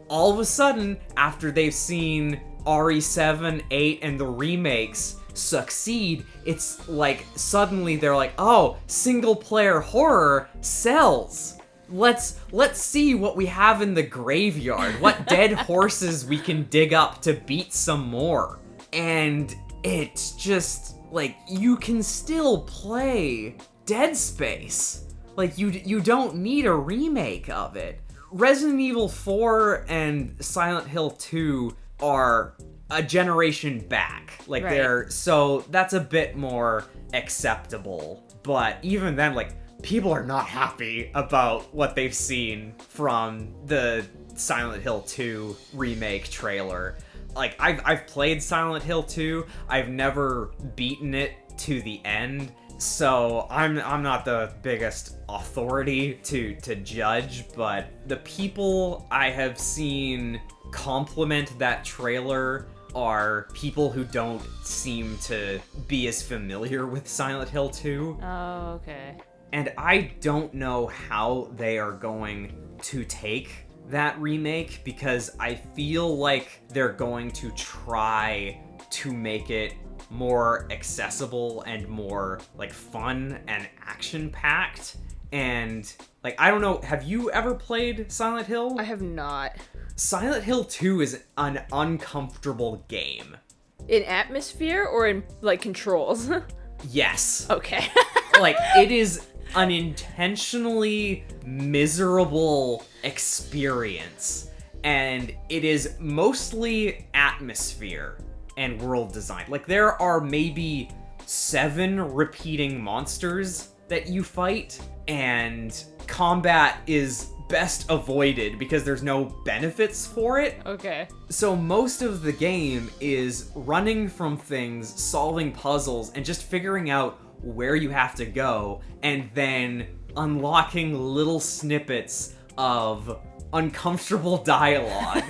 all of a sudden, after they've seen RE7, 8, and the remakes succeed, it's like suddenly they're like, oh, single player horror sells. Let's see what we have in the graveyard, what dead horses we can dig up to beat some more. And it's just like, you can still play Dead Space. Like, you don't need a remake of it. Resident Evil 4 and Silent Hill 2 are a generation back. Like, right. So that's a bit more acceptable. But even then, like, people are not happy about what they've seen from the Silent Hill 2 remake trailer. Like, I've played Silent Hill 2. I've never beaten it to the end. So I'm not the biggest authority to judge, but the people I have seen compliment that trailer are people who don't seem to be as familiar with Silent Hill 2. Oh, okay. And I don't know how they are going to take that remake, because I feel like they're going to try to make it more accessible and more like fun and action-packed. And like, I don't know, have you ever played Silent Hill? I have not. Silent Hill 2 is an uncomfortable game. In atmosphere or in like controls? Yes. Okay. Like, it is an intentionally miserable experience, and it is mostly atmosphere and world design. Like, there are maybe 7 repeating monsters that you fight, and combat is best avoided because there's no benefits for it. Okay. So most of the game is running from things, solving puzzles, and just figuring out where you have to go, and then unlocking little snippets of uncomfortable dialogue,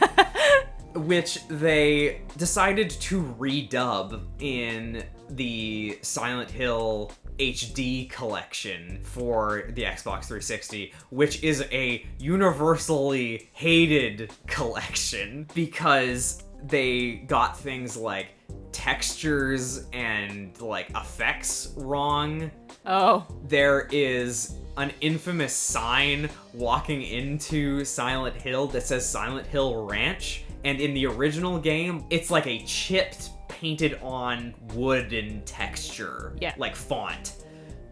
which they decided to redub in the Silent Hill HD collection for the Xbox 360, which is a universally hated collection because they got things like textures and like effects wrong. Oh. There is an infamous sign walking into Silent Hill that says Silent Hill Ranch, and in the original game, it's like a chipped, painted on wooden texture, like font.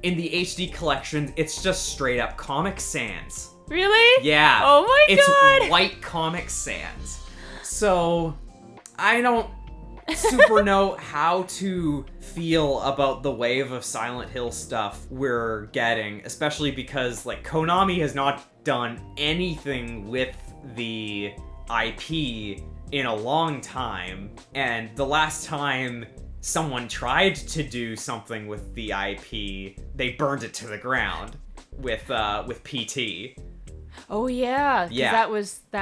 In the HD collection, it's just straight up Comic Sans. Really? Yeah. Oh my god! It's white Comic Sans. So, I don't super know how to feel about the wave of Silent Hill stuff we're getting, especially because, like, Konami has not done anything with the IP in a long time, and the last time someone tried to do something with the IP, they burned it to the ground with PT. Oh yeah, yeah. That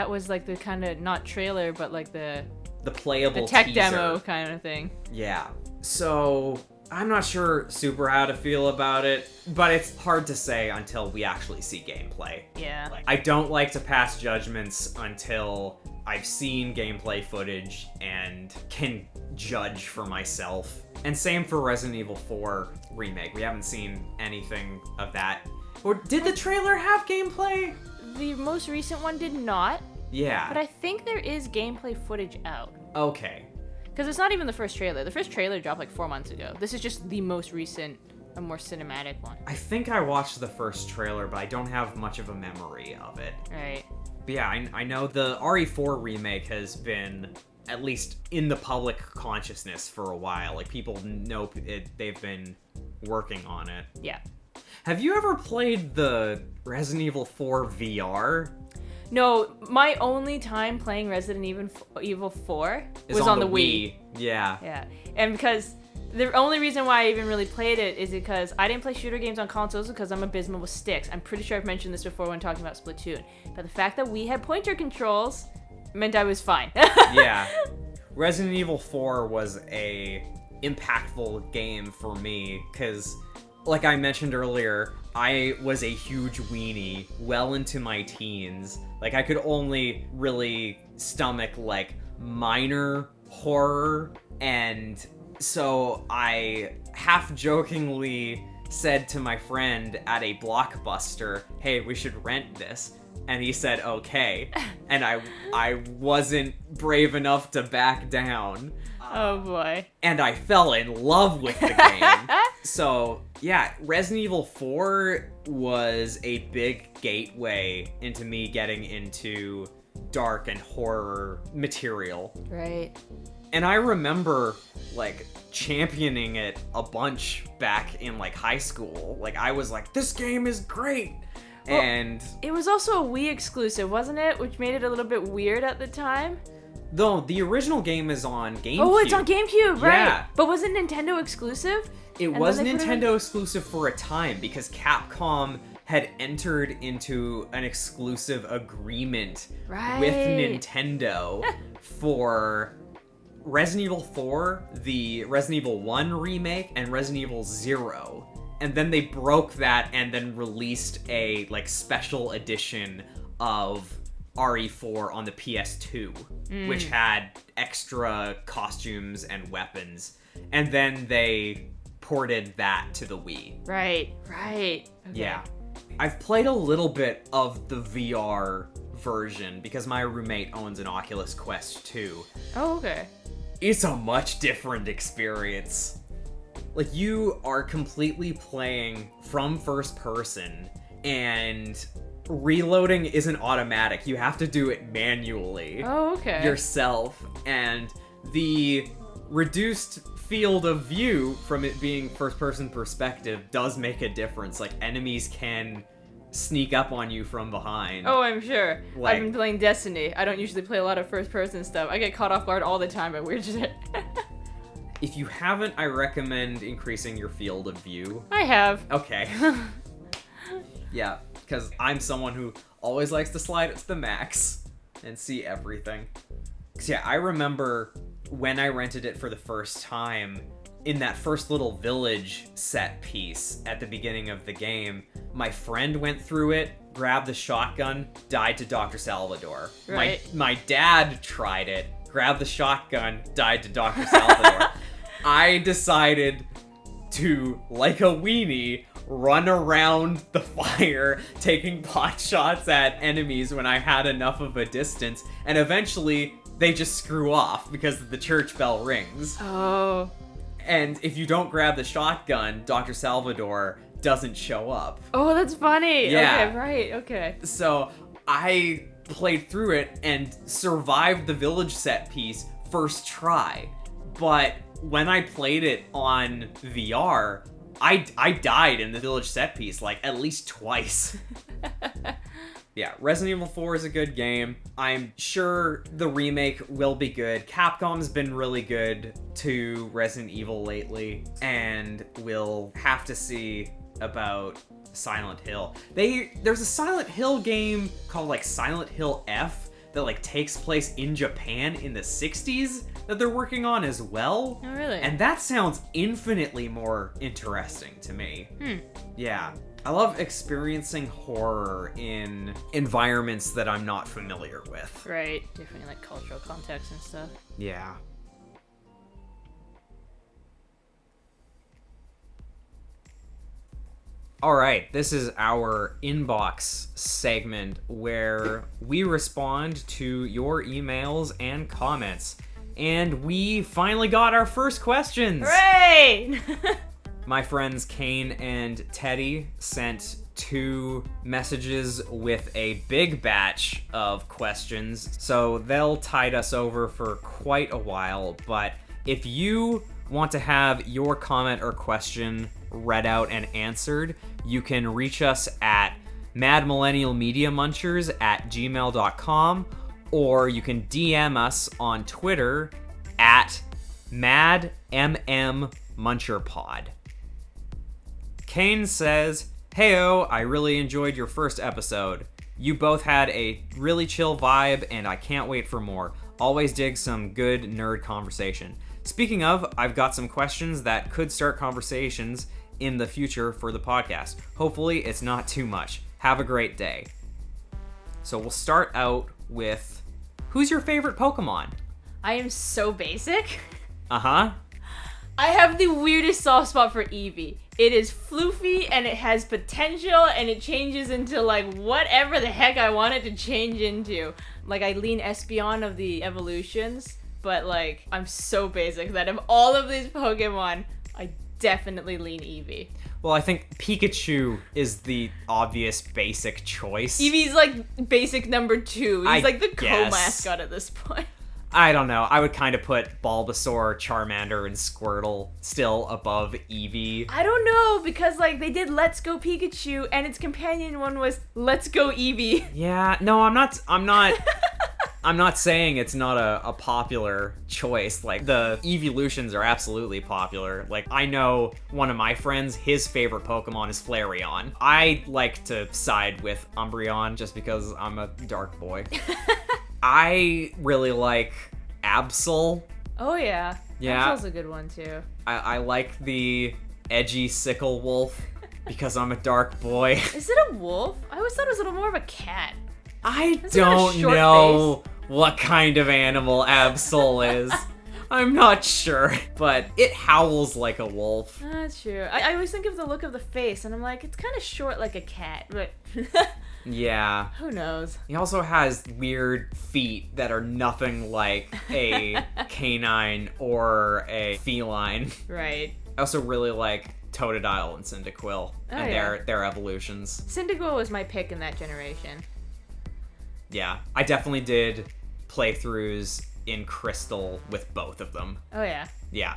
was like the kind of not trailer, but like the playable tech teaser. demo kind of thing. Yeah. So I'm not sure super how to feel about it, but it's hard to say until we actually see gameplay. Yeah. Like, I don't like to pass judgments until I've seen gameplay footage and can judge for myself. And same for Resident Evil 4 Remake. We haven't seen anything of that. Or did the trailer have gameplay? The most recent one did not. Yeah. But I think there is gameplay footage out. Okay. Because it's not even the first trailer. The first trailer dropped like 4 months ago. This is just the most recent, a more cinematic one. I think I watched the first trailer, but I don't have much of a memory of it. Right. But yeah, I know the RE4 remake has been, at least in the public consciousness for a while. Like, people know they've been working on it. Yeah. Have you ever played the Resident Evil 4 VR? No, my only time playing Resident Evil 4 was on the Wii. Yeah. Yeah. And because the only reason why I even really played it is because I didn't play shooter games on consoles because I'm abysmal with sticks. I'm pretty sure I've mentioned this before when talking about Splatoon. But the fact that we had pointer controls meant I was fine. Yeah. Resident Evil 4 was a impactful game for me because, like I mentioned earlier, I was a huge weenie well into my teens. Like, I could only really stomach, like, minor horror, and so I half-jokingly said to my friend at a Blockbuster, hey, we should rent this. And he said, okay. And I wasn't brave enough to back down. Oh boy. And I fell in love with the game. So, yeah, Resident Evil 4 was a big gateway into me getting into dark and horror material. Right. And I remember, like, championing it a bunch back in, like, high school. Like, I was like, this game is great! Well, and it was also a Wii exclusive, wasn't it? Which made it a little bit weird at the time. Though the original game is on GameCube. Oh, it's on GameCube, right? Yeah. But was it Nintendo exclusive? It was Nintendo exclusive for a time because Capcom had entered into an exclusive agreement with Nintendo for Resident Evil 4, the Resident Evil 1 remake, and Resident Evil 0. And then they broke that and then released a, like, special edition of RE4 on the PS2, which had extra costumes and weapons. And then they ported that to the Wii. Right. Okay. Yeah. I've played a little bit of the VR version because my roommate owns an Oculus Quest 2. Oh, okay. It's a much different experience. Like, you are completely playing from first person, and reloading isn't automatic. You have to do it manually. Oh, okay. Yourself, and the reduced field of view from it being first-person perspective does make a difference. Like, enemies can sneak up on you from behind. Oh, I'm sure. Like, I've been playing Destiny. I don't usually play a lot of first-person stuff. I get caught off guard all the time by weird shit. If you haven't, I recommend increasing your field of view. I have. Okay. Yeah, because I'm someone who always likes to slide it to the max and see everything. 'Cause yeah, I remember when I rented it for the first time, in that first little village set piece at the beginning of the game, my friend went through it, grabbed the shotgun, died to Dr. Salvador. Right. My dad tried it, grab the shotgun, died to Dr. Salvador. I decided to, like a weenie, run around the fire, taking pot shots at enemies when I had enough of a distance, and eventually they just screw off because the church bell rings. Oh. And if you don't grab the shotgun, Dr. Salvador doesn't show up. Oh, that's funny. Yeah. Okay, right, okay. So I played through it and survived the village set piece first try. But when I played it on VR, I died in the village set piece like at least twice. Yeah, Resident Evil 4 is a good game. I'm sure the remake will be good. Capcom's been really good to Resident Evil lately, and we'll have to see about Silent Hill. There's a Silent Hill game called like Silent Hill F that like takes place in Japan in the 60s that they're working on as well. Oh, really? And that sounds infinitely more interesting to me. Yeah. I love experiencing horror in environments that I'm not familiar with. Right, different like cultural context and stuff. Yeah. All right, this is our inbox segment where we respond to your emails and comments. And we finally got our first questions. Hooray! My friends Kane and Teddy sent 2 messages with a big batch of questions, so they'll tide us over for quite a while. But if you want to have your comment or question read out and answered, you can reach us at madmillennialmediamunchers@gmail.com, or you can DM us on Twitter at madmmmuncherpod. Kane says, "Heyo, I really enjoyed your first episode. You both had a really chill vibe, and I can't wait for more. Always dig some good nerd conversation. Speaking of, I've got some questions that could start conversations in the future for the podcast. Hopefully it's not too much. Have a great day." So we'll start out with, who's your favorite Pokemon? I am so basic. Uh-huh. I have the weirdest soft spot for Eevee. It is floofy and it has potential and it changes into like whatever the heck I want it to change into. Like I lean Espeon of the evolutions, but like I'm so basic that of all of these Pokemon, I definitely lean Eevee. Well, I think Pikachu is the obvious basic choice. Eevee's like basic number 2. He's like the co-mascot at this point. I don't know. I would kind of put Bulbasaur, Charmander, and Squirtle still above Eevee. I don't know, because like they did Let's Go Pikachu and its companion one was Let's Go Eevee. Yeah, no, I'm not I'm not saying it's not a popular choice. Like, the evolutions are absolutely popular. Like, I know one of my friends, his favorite Pokemon is Flareon. I like to side with Umbreon just because I'm a dark boy. I really like Absol. Oh yeah. Yeah. Absol's a good one too. I like the edgy Sickle Wolf because I'm a dark boy. Is it a wolf? I always thought it was a little more of a cat. I It's got a don't short know what kind of animal Absol is. I'm not sure, but it howls like a wolf. That's true. I always think of the look of the face and I'm like, it's kind of short like a cat, but Yeah. who knows? He also has weird feet that are nothing like a canine or a feline. Right. I also really like Totodile and Cyndaquil and yeah. their evolutions. Cyndaquil was my pick in that generation. Yeah, I definitely did playthroughs in Crystal with both of them. Oh yeah. Yeah.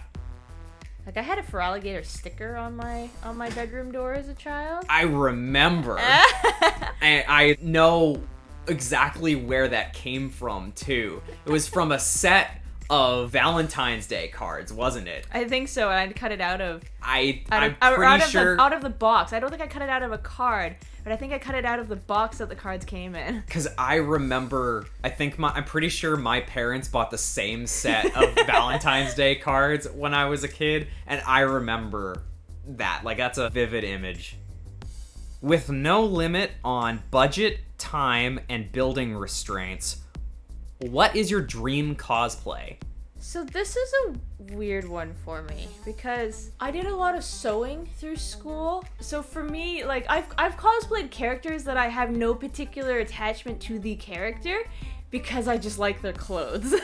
Like I had a Feraligatr sticker on my bedroom door as a child. I remember. I know exactly where that came from too. It was from a set of Valentine's Day cards, wasn't it? I think so. I'd cut it out of I'm pretty sure out of the box. I don't think I cut it out of a card, but I think I cut it out of the box that the cards came in. Because I remember, I'm pretty sure my parents bought the same set of Valentine's Day cards when I was a kid, and I remember that. Like, that's a vivid image. With no limit on budget, time, and building restraints, what is your dream cosplay? So this is a weird one for me because I did a lot of sewing through school. So for me, like I've cosplayed characters that I have no particular attachment to the character because I just like their clothes.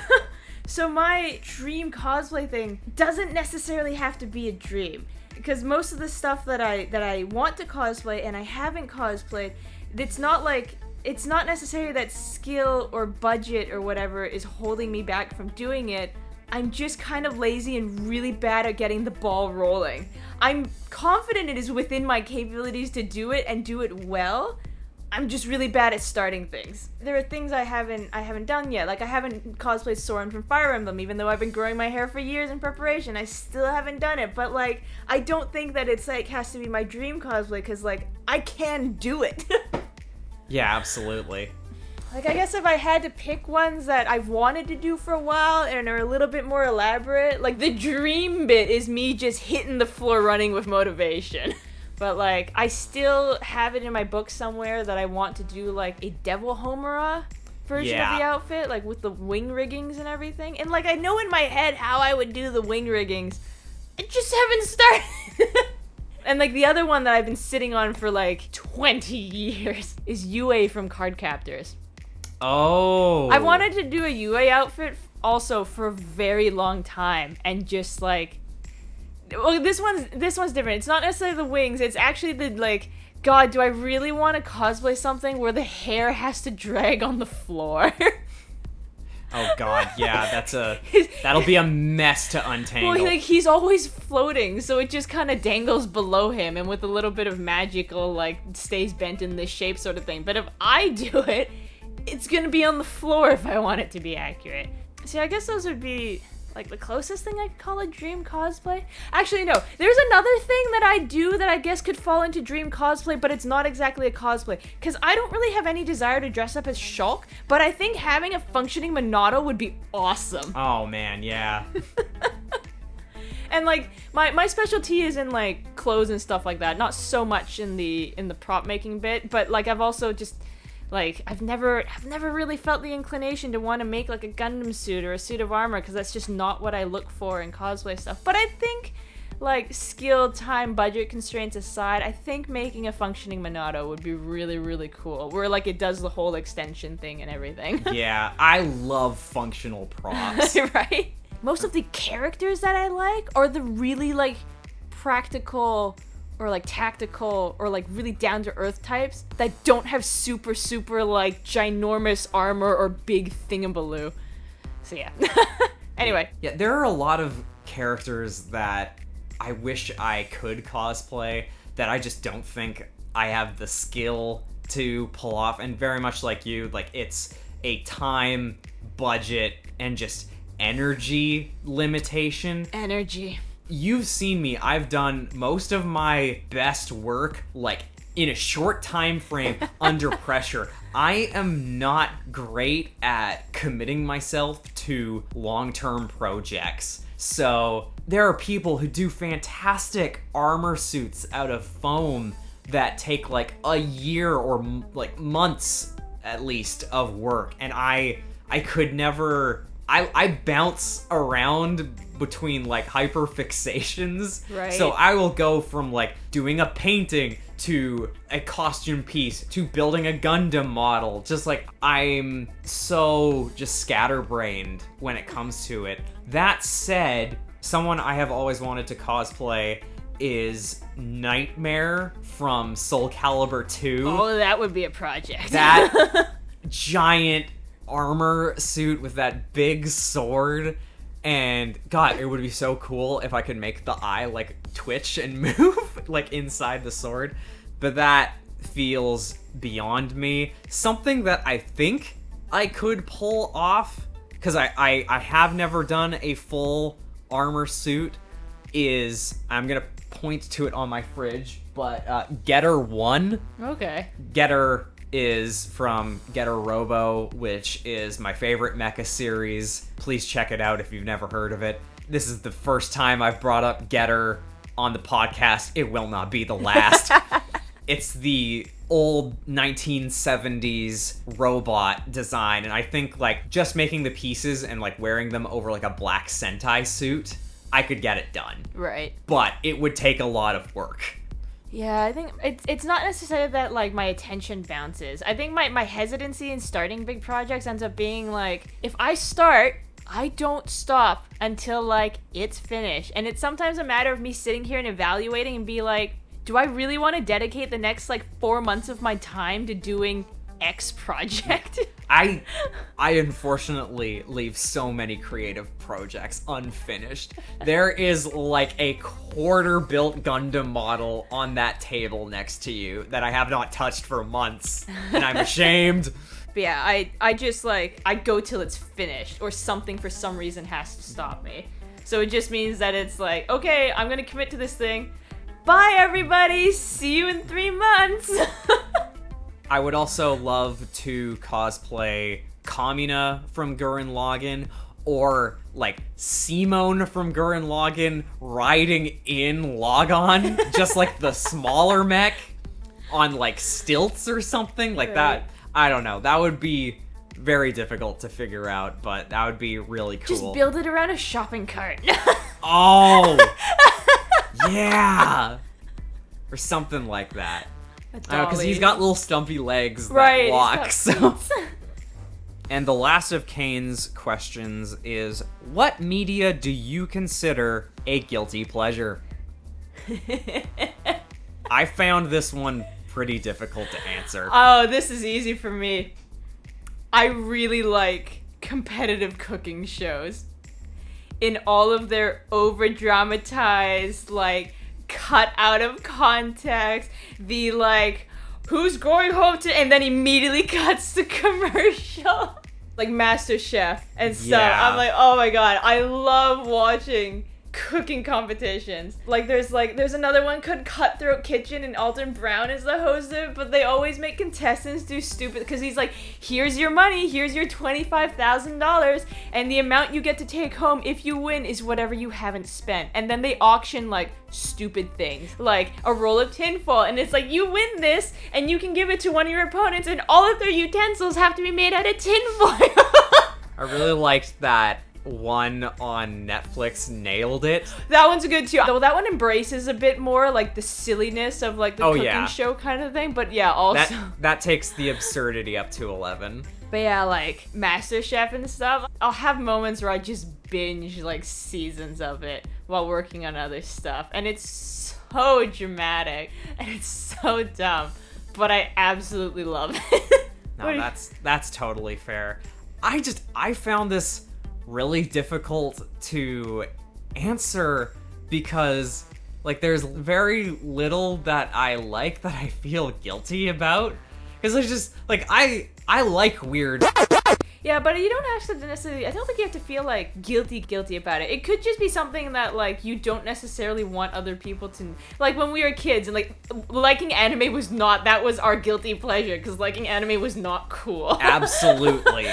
So my dream cosplay thing doesn't necessarily have to be a dream because most of the stuff that I want to cosplay and I haven't cosplayed, it's not necessarily that skill or budget or whatever is holding me back from doing it. I'm just kind of lazy and really bad at getting the ball rolling. I'm confident it is within my capabilities to do it and do it well. I'm just really bad at starting things. There are things I haven't done yet. Like I haven't cosplayed Soren from Fire Emblem, even though I've been growing my hair for years in preparation. I still haven't done it. But like, I don't think that it's like has to be my dream cosplay because like I can do it. Yeah, absolutely. Like, I guess if I had to pick ones that I've wanted to do for a while and are a little bit more elaborate, like, the dream bit is me just hitting the floor running with motivation. But, like, I still have it in my book somewhere that I want to do, like, a Devil Homura version of the outfit, like, with the wing riggings and everything. And, like, I know in my head how I would do the wing riggings. I just haven't started. And, like, the other one that I've been sitting on for, like, 20 years is Yue from Card Captors. Oh. I wanted to do a Yue outfit also for a very long time and just like, well, this one's different. It's not necessarily the wings. It's actually the like, God, do I really want to cosplay something where the hair has to drag on the floor? Oh God, yeah, that'll be a mess to untangle. Well, like he's always floating, so it just kind of dangles below him, and with a little bit of magical like stays bent in this shape sort of thing. But if I do it, it's gonna be on the floor if I want it to be accurate. See, I guess those would be like the closest thing I could call a dream cosplay. Actually, no. There's another thing that I do that I guess could fall into dream cosplay, but it's not exactly a cosplay. Because I don't really have any desire to dress up as Shulk, but I think having a functioning Monado would be awesome. Oh man, yeah. And like my specialty is in like clothes and stuff like that. Not so much in the prop making bit, but like I've also just like I've never really felt the inclination to want to make like a Gundam suit or a suit of armor because that's just not what I look for in cosplay stuff. But I think like skill, time, budget constraints aside, I think making a functioning Monado would be really, really cool. Where like it does the whole extension thing and everything. Yeah, I love functional props. Right? Most of the characters that I like are the really like practical or like tactical or like really down to earth types that don't have super like ginormous armor or big thingabaloo. So yeah. Anyway. Yeah, there are a lot of characters that I wish I could cosplay that I just don't think I have the skill to pull off, and very much like you, like it's a time, budget, and just energy limitation. Energy. You've seen me. I've done most of my best work like in a short time frame under pressure. I am not great at committing myself to long-term projects. So there are people who do fantastic armor suits out of foam that take like a year or like months at least of work, and I could never. I bounce around between like hyperfixations. Right. So I will go from like doing a painting to a costume piece to building a Gundam model. Just like I'm so just scatterbrained when it comes to it. That said, someone I have always wanted to cosplay is Nightmare from Soul Calibur 2. Oh, that would be a project. That giant armor suit with that big sword, and God, it would be so cool if I could make the eye like twitch and move like inside the sword, but that feels beyond me. Something that I think I could pull off, because I have never done a full armor suit, is, I'm gonna point to it on my fridge, but Getter 1. Okay. Getter is from Getter Robo, which is my favorite mecha series. Please check it out if you've never heard of it. This is the first time I've brought up Getter on the podcast. It will not be the last. It's the old 1970s robot design, and I think like just making the pieces and like wearing them over like a black Sentai suit, I could get it done. Right. But it would take a lot of work. Yeah, I think it's not necessarily that, like, my attention bounces. I think my hesitancy in starting big projects ends up being, like, if I start, I don't stop until, like, it's finished. And it's sometimes a matter of me sitting here and evaluating and be like, do I really want to dedicate the next, like, 4 months of my time to doing X project? I unfortunately leave so many creative projects unfinished. There is like a quarter-built Gundam model on that table next to you that I have not touched for months, and I'm ashamed. But yeah, I just, like, I go till it's finished, or something for some reason has to stop me. So it just means that it's like, okay, I'm gonna commit to this thing. Bye, everybody! See you in 3 months! I would also love to cosplay Kamina from Gurren Lagann, or like Simone from Gurren Lagann riding in Logon, just like the smaller mech on like stilts or something like that. I don't know. That would be very difficult to figure out, but that would be really cool. Just build it around a shopping cart. Oh! Yeah! Or something like that. Because he's got little stumpy legs that walk, so... And the last of Kane's questions is, what media do you consider a guilty pleasure? I found this one pretty difficult to answer. Oh, this is easy for me. I really like competitive cooking shows. In all of their over-dramatized, like, cut out of context, the like, who's going home to, and then immediately cuts to commercial. Like Master Chef and stuff. Yeah. I'm like, oh my god, I love watching cooking competitions. Like there's another one called Cutthroat Kitchen, and Alton Brown is the host of it, but they always make contestants do stupid, because he's like, here's your money, here's your $25,000, and the amount you get to take home if you win is whatever you haven't spent. And then they auction like stupid things, like a roll of tinfoil, and it's like, you win this and you can give it to one of your opponents, and all of their utensils have to be made out of tinfoil. I really liked that one on Netflix, Nailed It. That one's good too. Though that one embraces a bit more like the silliness of like the cooking show kind of thing. But yeah, also that takes the absurdity up to 11. But yeah, like Master Chef and stuff, I'll have moments where I just binge like seasons of it while working on other stuff, and it's so dramatic and it's so dumb, but I absolutely love it. No, that's totally fair. I found this really difficult to answer because like there's very little that I like that I feel guilty about, because there's just like I like weird. Yeah, but you don't actually necessarily, I don't think you have to feel like guilty about it. It could just be something that like you don't necessarily want other people to, like when we were kids and like liking anime was not, that was our guilty pleasure, because liking anime was not cool. Absolutely.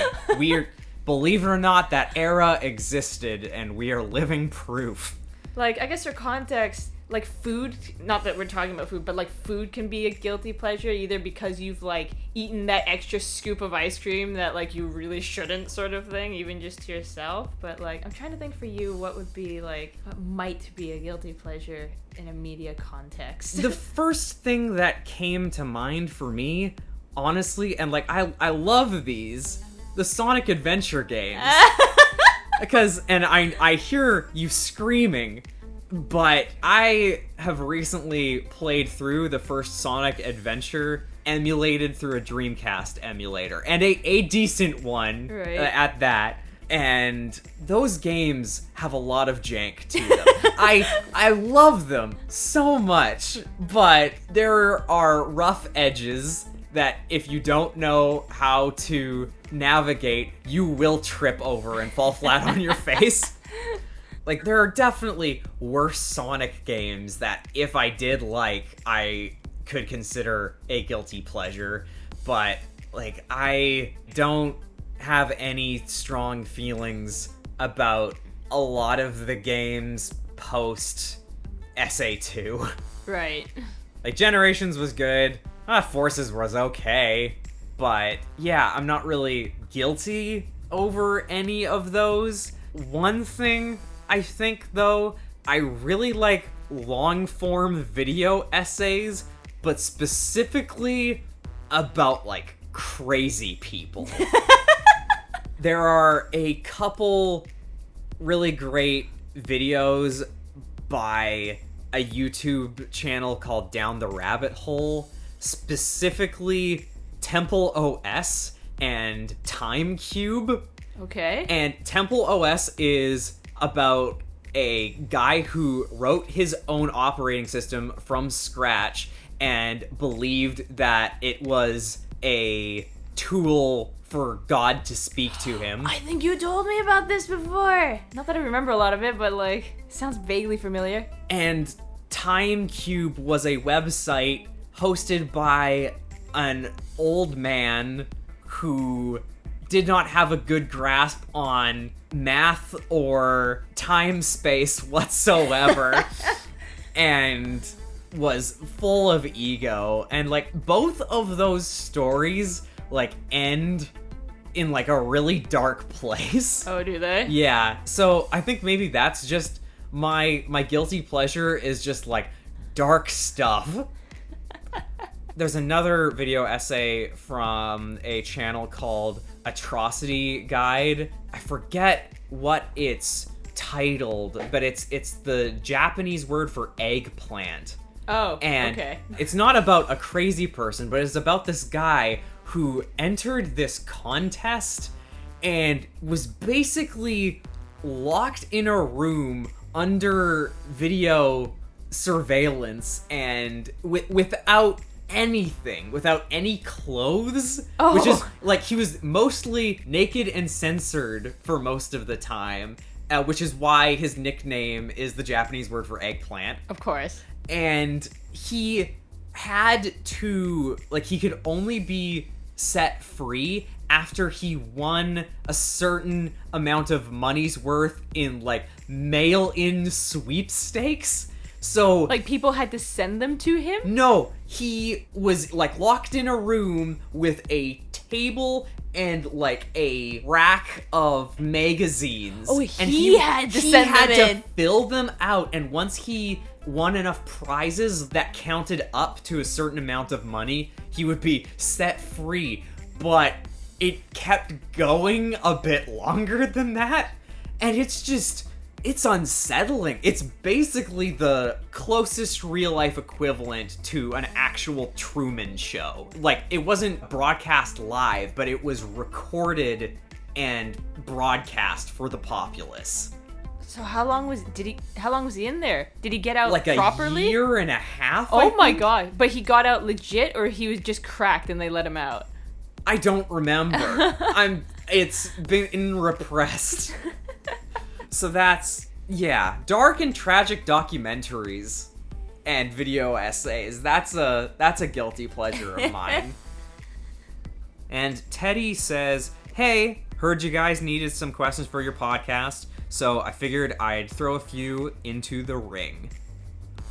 Believe it or not, that era existed, and we are living proof. Like, I guess for context, like food, not that we're talking about food, but like food can be a guilty pleasure, either because you've like eaten that extra scoop of ice cream that like you really shouldn't, sort of thing, even just to yourself. But like, I'm trying to think for you, what would be like, what might be a guilty pleasure in a media context? The first thing that came to mind for me, honestly, and like I love these, the Sonic Adventure games. Because, and I hear you screaming, but I have recently played through the first Sonic Adventure emulated through a Dreamcast emulator, and a decent one at that. And those games have a lot of jank to them. I love them so much, but there are rough edges that if you don't know how to navigate, you will trip over and fall flat on your face. Like, there are definitely worse Sonic games that if I did like, I could consider a guilty pleasure, but like, I don't have any strong feelings about a lot of the games post SA2. Right. Like, Generations was good, Forces was okay. But yeah, I'm not really guilty over any of those. One thing I think, though, I really like long-form video essays, but specifically about, like, crazy people. There are a couple really great videos by a YouTube channel called Down the Rabbit Hole, specifically Temple OS and Timecube. Okay. And Temple OS is about a guy who wrote his own operating system from scratch and believed that it was a tool for God to speak to him. I think you told me about this before. Not that I remember a lot of it, but like, it sounds vaguely familiar. And Timecube was a website hosted by an old man who did not have a good grasp on math or time space whatsoever and was full of ego. And like, both of those stories like end in like a really dark place. Oh, do they? Yeah, so I think maybe that's just my guilty pleasure is just like dark stuff. There's another video essay from a channel called Atrocity Guide. I forget what it's titled, but it's the Japanese word for eggplant. Oh, and okay. It's not about a crazy person, but it's about this guy who entered this contest and was basically locked in a room under video surveillance and without anything, without any clothes, which is like he was mostly naked and censored for most of the time, which is why his nickname is the Japanese word for eggplant. Of course. And he had to, like, he could only be set free after he won a certain amount of money's worth in, like, mail-in sweepstakes. So, like, people had to send them to him? No, he was, like, locked in a room with a table and, like, a rack of magazines. Oh, and he had to send them in. to fill them out, and once he won enough prizes that counted up to a certain amount of money, he would be set free. But it kept going a bit longer than that, and it's unsettling. It's basically the closest real-life equivalent to an actual Truman Show. Like, it wasn't broadcast live, but it was recorded and broadcast for the populace. So how long was he in there? Did he get out like properly? Like a year and a half, Oh my god. But he got out legit, or he was just cracked and they let him out? I don't remember. It's been repressed. So that's, yeah, dark and tragic documentaries and video essays. That's a guilty pleasure of mine. And Teddy says, "Hey, heard you guys needed some questions for your podcast, so I figured I'd throw a few into the ring.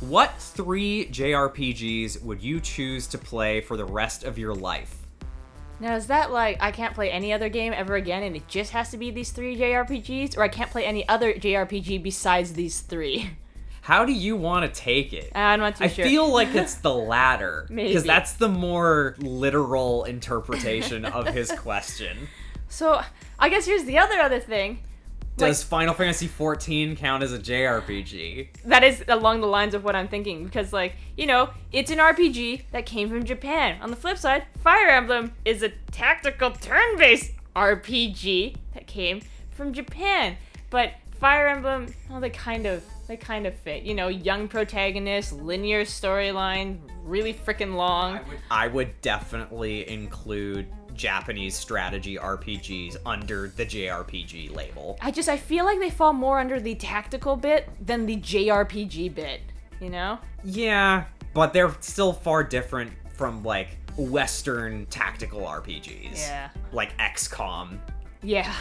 What 3 JRPGs would you choose to play for the rest of your life?" Now, is that like, I can't play any other game ever again and it just has to be these 3 JRPGs? Or I can't play any other JRPG besides these 3? How do you want to take it? I'm not too sure. I feel like it's the latter. Maybe. Because that's the more literal interpretation of his question. So, I guess here's the other thing. Does Final Fantasy XIV count as a JRPG? That is along the lines of what I'm thinking, because, like, you know, it's an RPG that came from Japan. On the flip side, Fire Emblem is a tactical turn-based RPG that came from Japan. But Fire Emblem, well, they kind of fit. You know, young protagonist, linear storyline, really freaking long. I would definitely include Japanese strategy RPGs under the JRPG label. I feel like they fall more under the tactical bit than the JRPG bit, you know? Yeah, but they're still far different from, like, Western tactical RPGs. Yeah. Like XCOM. Yeah.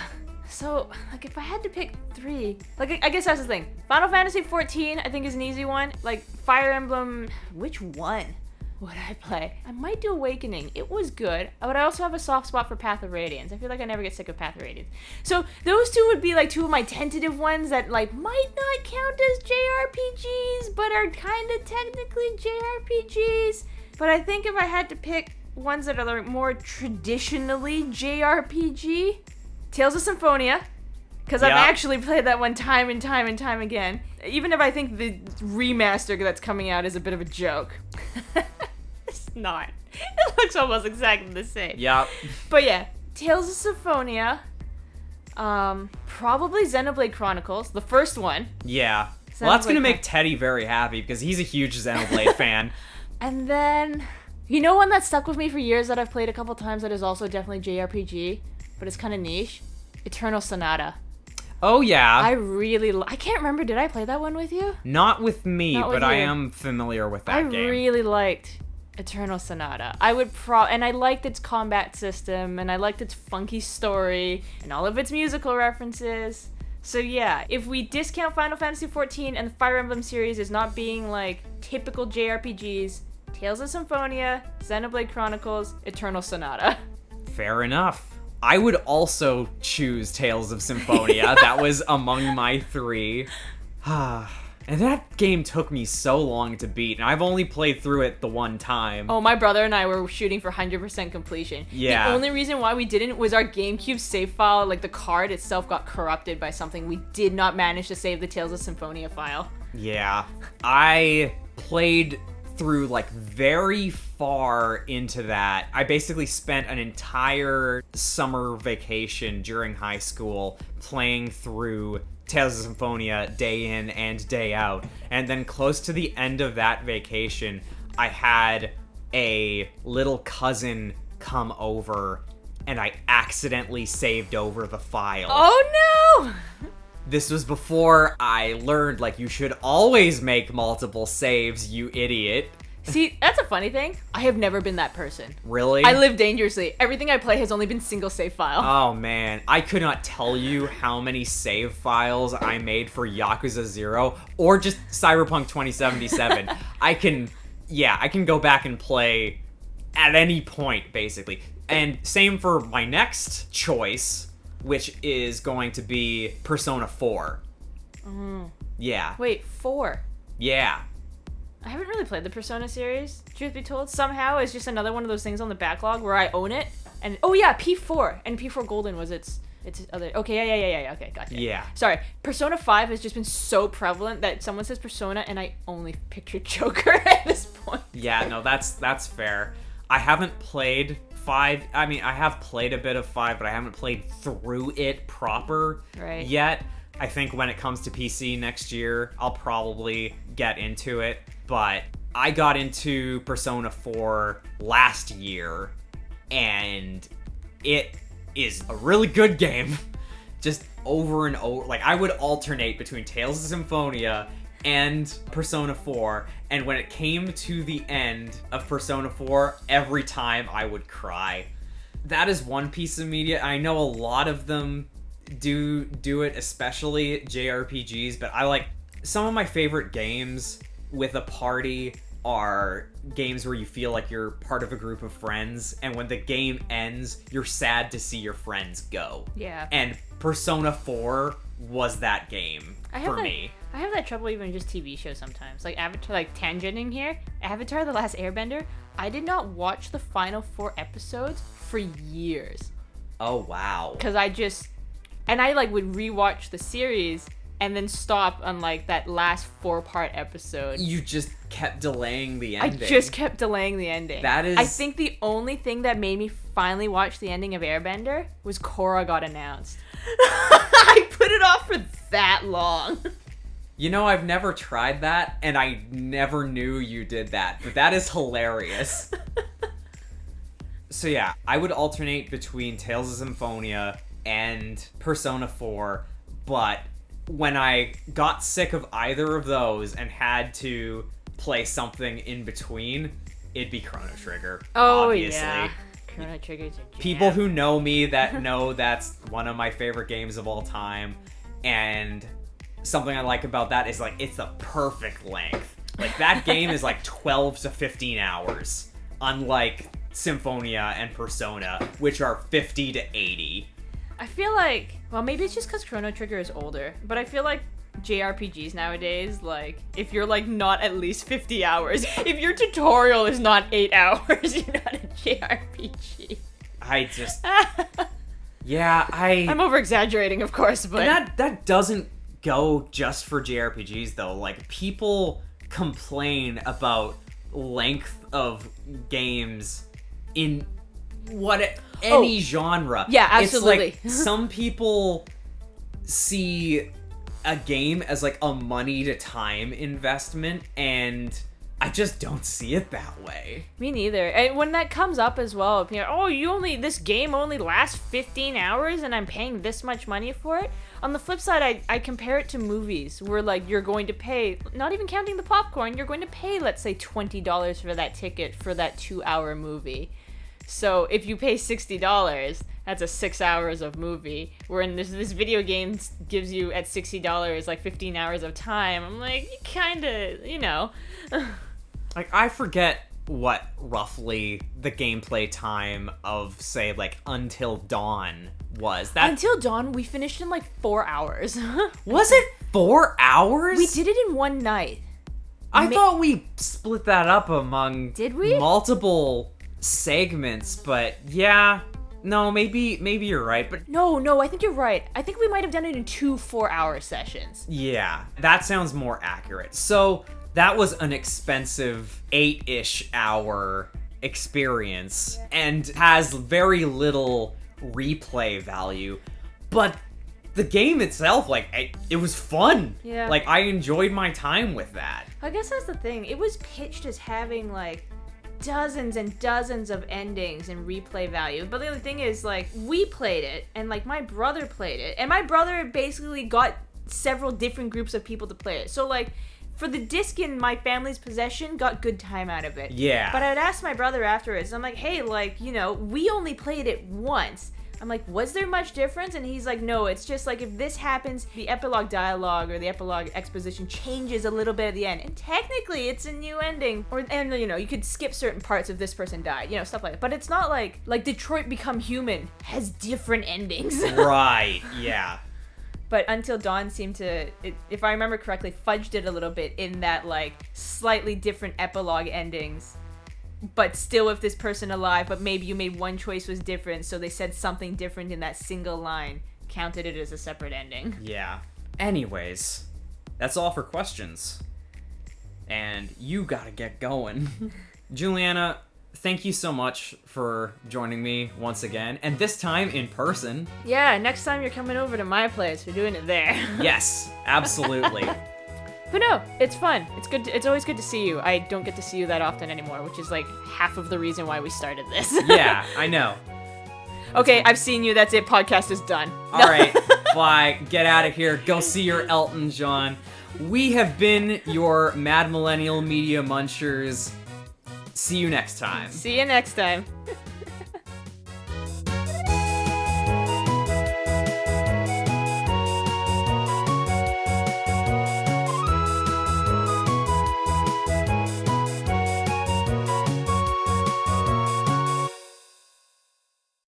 So, like, if I had to pick 3, like, I guess that's the thing. Final Fantasy XIV, I think, is an easy one. Like, Fire Emblem, which one? would I play? I might do Awakening. It was good. But I also have a soft spot for Path of Radiance. I feel like I never get sick of Path of Radiance. So those two would be like two of my tentative ones that like might not count as JRPGs, but are kind of technically JRPGs. But I think if I had to pick ones that are like more traditionally JRPG, Tales of Symphonia. Because I've actually played that one time and time and time again. Even if I think the remaster that's coming out is a bit of a joke. It's not. It looks almost exactly the same. Yep. But yeah, Tales of Symphonia. Probably Xenoblade Chronicles, the first one. Yeah. Well, that's going to make Teddy very happy because he's a huge Xenoblade fan. And then, you know one that stuck with me for years that I've played a couple times that is also definitely JRPG, but it's kind of niche? Eternal Sonata. Oh, yeah. I can't remember, did I play that one with you? Not with me, but you. I am familiar with that game. I really liked Eternal Sonata. And I liked its combat system, and I liked its funky story, and all of its musical references. So yeah, if we discount Final Fantasy XIV and the Fire Emblem series as not being like typical JRPGs, Tales of Symphonia, Xenoblade Chronicles, Eternal Sonata. Fair enough. I would also choose Tales of Symphonia. That was among my three. And that game took me so long to beat, and I've only played through it the one time. Oh, my brother and I were shooting for 100% completion. Yeah. The only reason why we didn't was our GameCube save file, like the card itself got corrupted by something. We did not manage to save the Tales of Symphonia file. Yeah. I played through like very far into that. I basically spent an entire summer vacation during high school playing through Tales of Symphonia day in and day out. And then close to the end of that vacation, I had a little cousin come over and I accidentally saved over the file. Oh no! This was before I learned, like, you should always make multiple saves, you idiot. See, that's a funny thing. I have never been that person. Really? I live dangerously. Everything I play has only been single save file. Oh, man. I could not tell you how many save files I made for Yakuza 0 or just Cyberpunk 2077. I can go back and play at any point, basically. And same for my next choice, which is going to be Persona 4. Yeah. Wait, 4? Yeah. I haven't really played the Persona series, truth be told. Somehow it's just another one of those things on the backlog where I own it. And oh yeah, P4. And P4 Golden was its other. Okay, yeah. Okay, gotcha. Yeah. Sorry. Persona 5 has just been so prevalent that someone says Persona and I only picture Joker at this point. Yeah, no, that's fair. I haven't played 5. I mean, I have played a bit of 5, but I haven't played through it proper yet. I think when it comes to PC next year, I'll probably get into it. But I got into Persona 4 last year, and it is a really good game. Just over and over. Like, I would alternate between Tales of Symphonia and Persona 4, and when it came to the end of Persona 4, every time I would cry. That is one piece of media. I know a lot of them do it, especially JRPGs, but I like some of my favorite games with a party are games where you feel like you're part of a group of friends, and when the game ends, you're sad to see your friends go. Yeah. And Persona 4 was that game for me. I have that trouble even just TV shows sometimes. Like Avatar, like tangenting here. Avatar: The Last Airbender. I did not watch the final 4 episodes for years. Oh, wow. Because I like would rewatch the series and then stop on like that last 4-part episode. You just kept delaying the ending. I just kept delaying the ending. That is... I think the only thing that made me finally watch the ending of Airbender was Korra got announced. I put it off for that long. You know, I've never tried that, and I never knew you did that, but that is hilarious. So yeah, I would alternate between Tales of Symphonia and Persona 4, but when I got sick of either of those and had to play something in between, it'd be Chrono Trigger. Oh, obviously. Yeah. Chrono Trigger's a jam. People who know me that know that's one of my favorite games of all time, and something I like about that is like it's the perfect length. Like, that game is like 12 to 15 hours, unlike Symphonia and Persona, which are 50 to 80. I feel like, well, maybe it's just because Chrono Trigger is older, but I feel like JRPGs nowadays, like, if you're, like, not at least 50 hours, if your tutorial is not 8 hours, you're not a JRPG. I'm over-exaggerating, of course, but... And that doesn't go just for JRPGs, though. Like, people complain about length of games in any genre. Yeah, absolutely. It's like some people see a game as like a money to time investment, and I just don't see it that way. Me neither. And when that comes up as well, you know, this game only lasts 15 hours and I'm paying this much money for it. On the flip side, I compare it to movies where, like, you're going to pay, not even counting the popcorn, you're going to pay, let's say, $20 for that ticket for that 2-hour movie. So if you pay $60, that's a 6 hours of movie. Where in this video game gives you at $60 like 15 hours of time. I'm like, you kind of, you know. Like, I forget what roughly the gameplay time of, say, like, Until Dawn was. Until Dawn, we finished in like 4 hours. Was it 4 hours? We did it in one night. I thought we split that up among Did we? multiple segments, but yeah. No, maybe you're right, but... No, I think you're right. I think we might have done it in 2 4-hour sessions. Yeah, that sounds more accurate. So, that was an expensive 8-ish hour experience, and has very little replay value, but the game itself, like, it was fun. Yeah. Like, I enjoyed my time with that. I guess that's the thing. It was pitched as having, like, dozens and dozens of endings and replay value. But the only thing is, like, we played it, and, like, my brother played it, and my brother basically got several different groups of people to play it. So, like, for the disc in my family's possession, got good time out of it. Yeah. But I'd ask my brother afterwards, I'm like, hey, like, you know, we only played it once. I'm like, was there much difference? And he's like, no, it's just like if this happens, the epilogue dialogue or the epilogue exposition changes a little bit at the end. And technically, it's a new ending. And, you know, you could skip certain parts if this person died, you know, stuff like that. But it's not like Detroit Become Human has different endings. Right, yeah. But Until Dawn seemed to, if I remember correctly, fudged it a little bit in that, like, slightly different epilogue endings. But still with this person alive, but maybe you made one choice was different, so they said something different in that single line, counted it as a separate ending. Yeah. Anyways, that's all for questions. And you gotta get going. Julianna, thank you so much for joining me once again, and this time in person. Yeah, next time you're coming over to my place, we're doing it there. Yes, absolutely. But no, it's fun. It's good. It's always good to see you. I don't get to see you that often anymore, which is like half of the reason why we started this. Yeah, I know. Okay, I've seen you. That's it. Podcast is done. All right, bye. Get out of here. Go see your Elton John. We have been your Mad Millennial Media Munchers. See you next time. See you next time.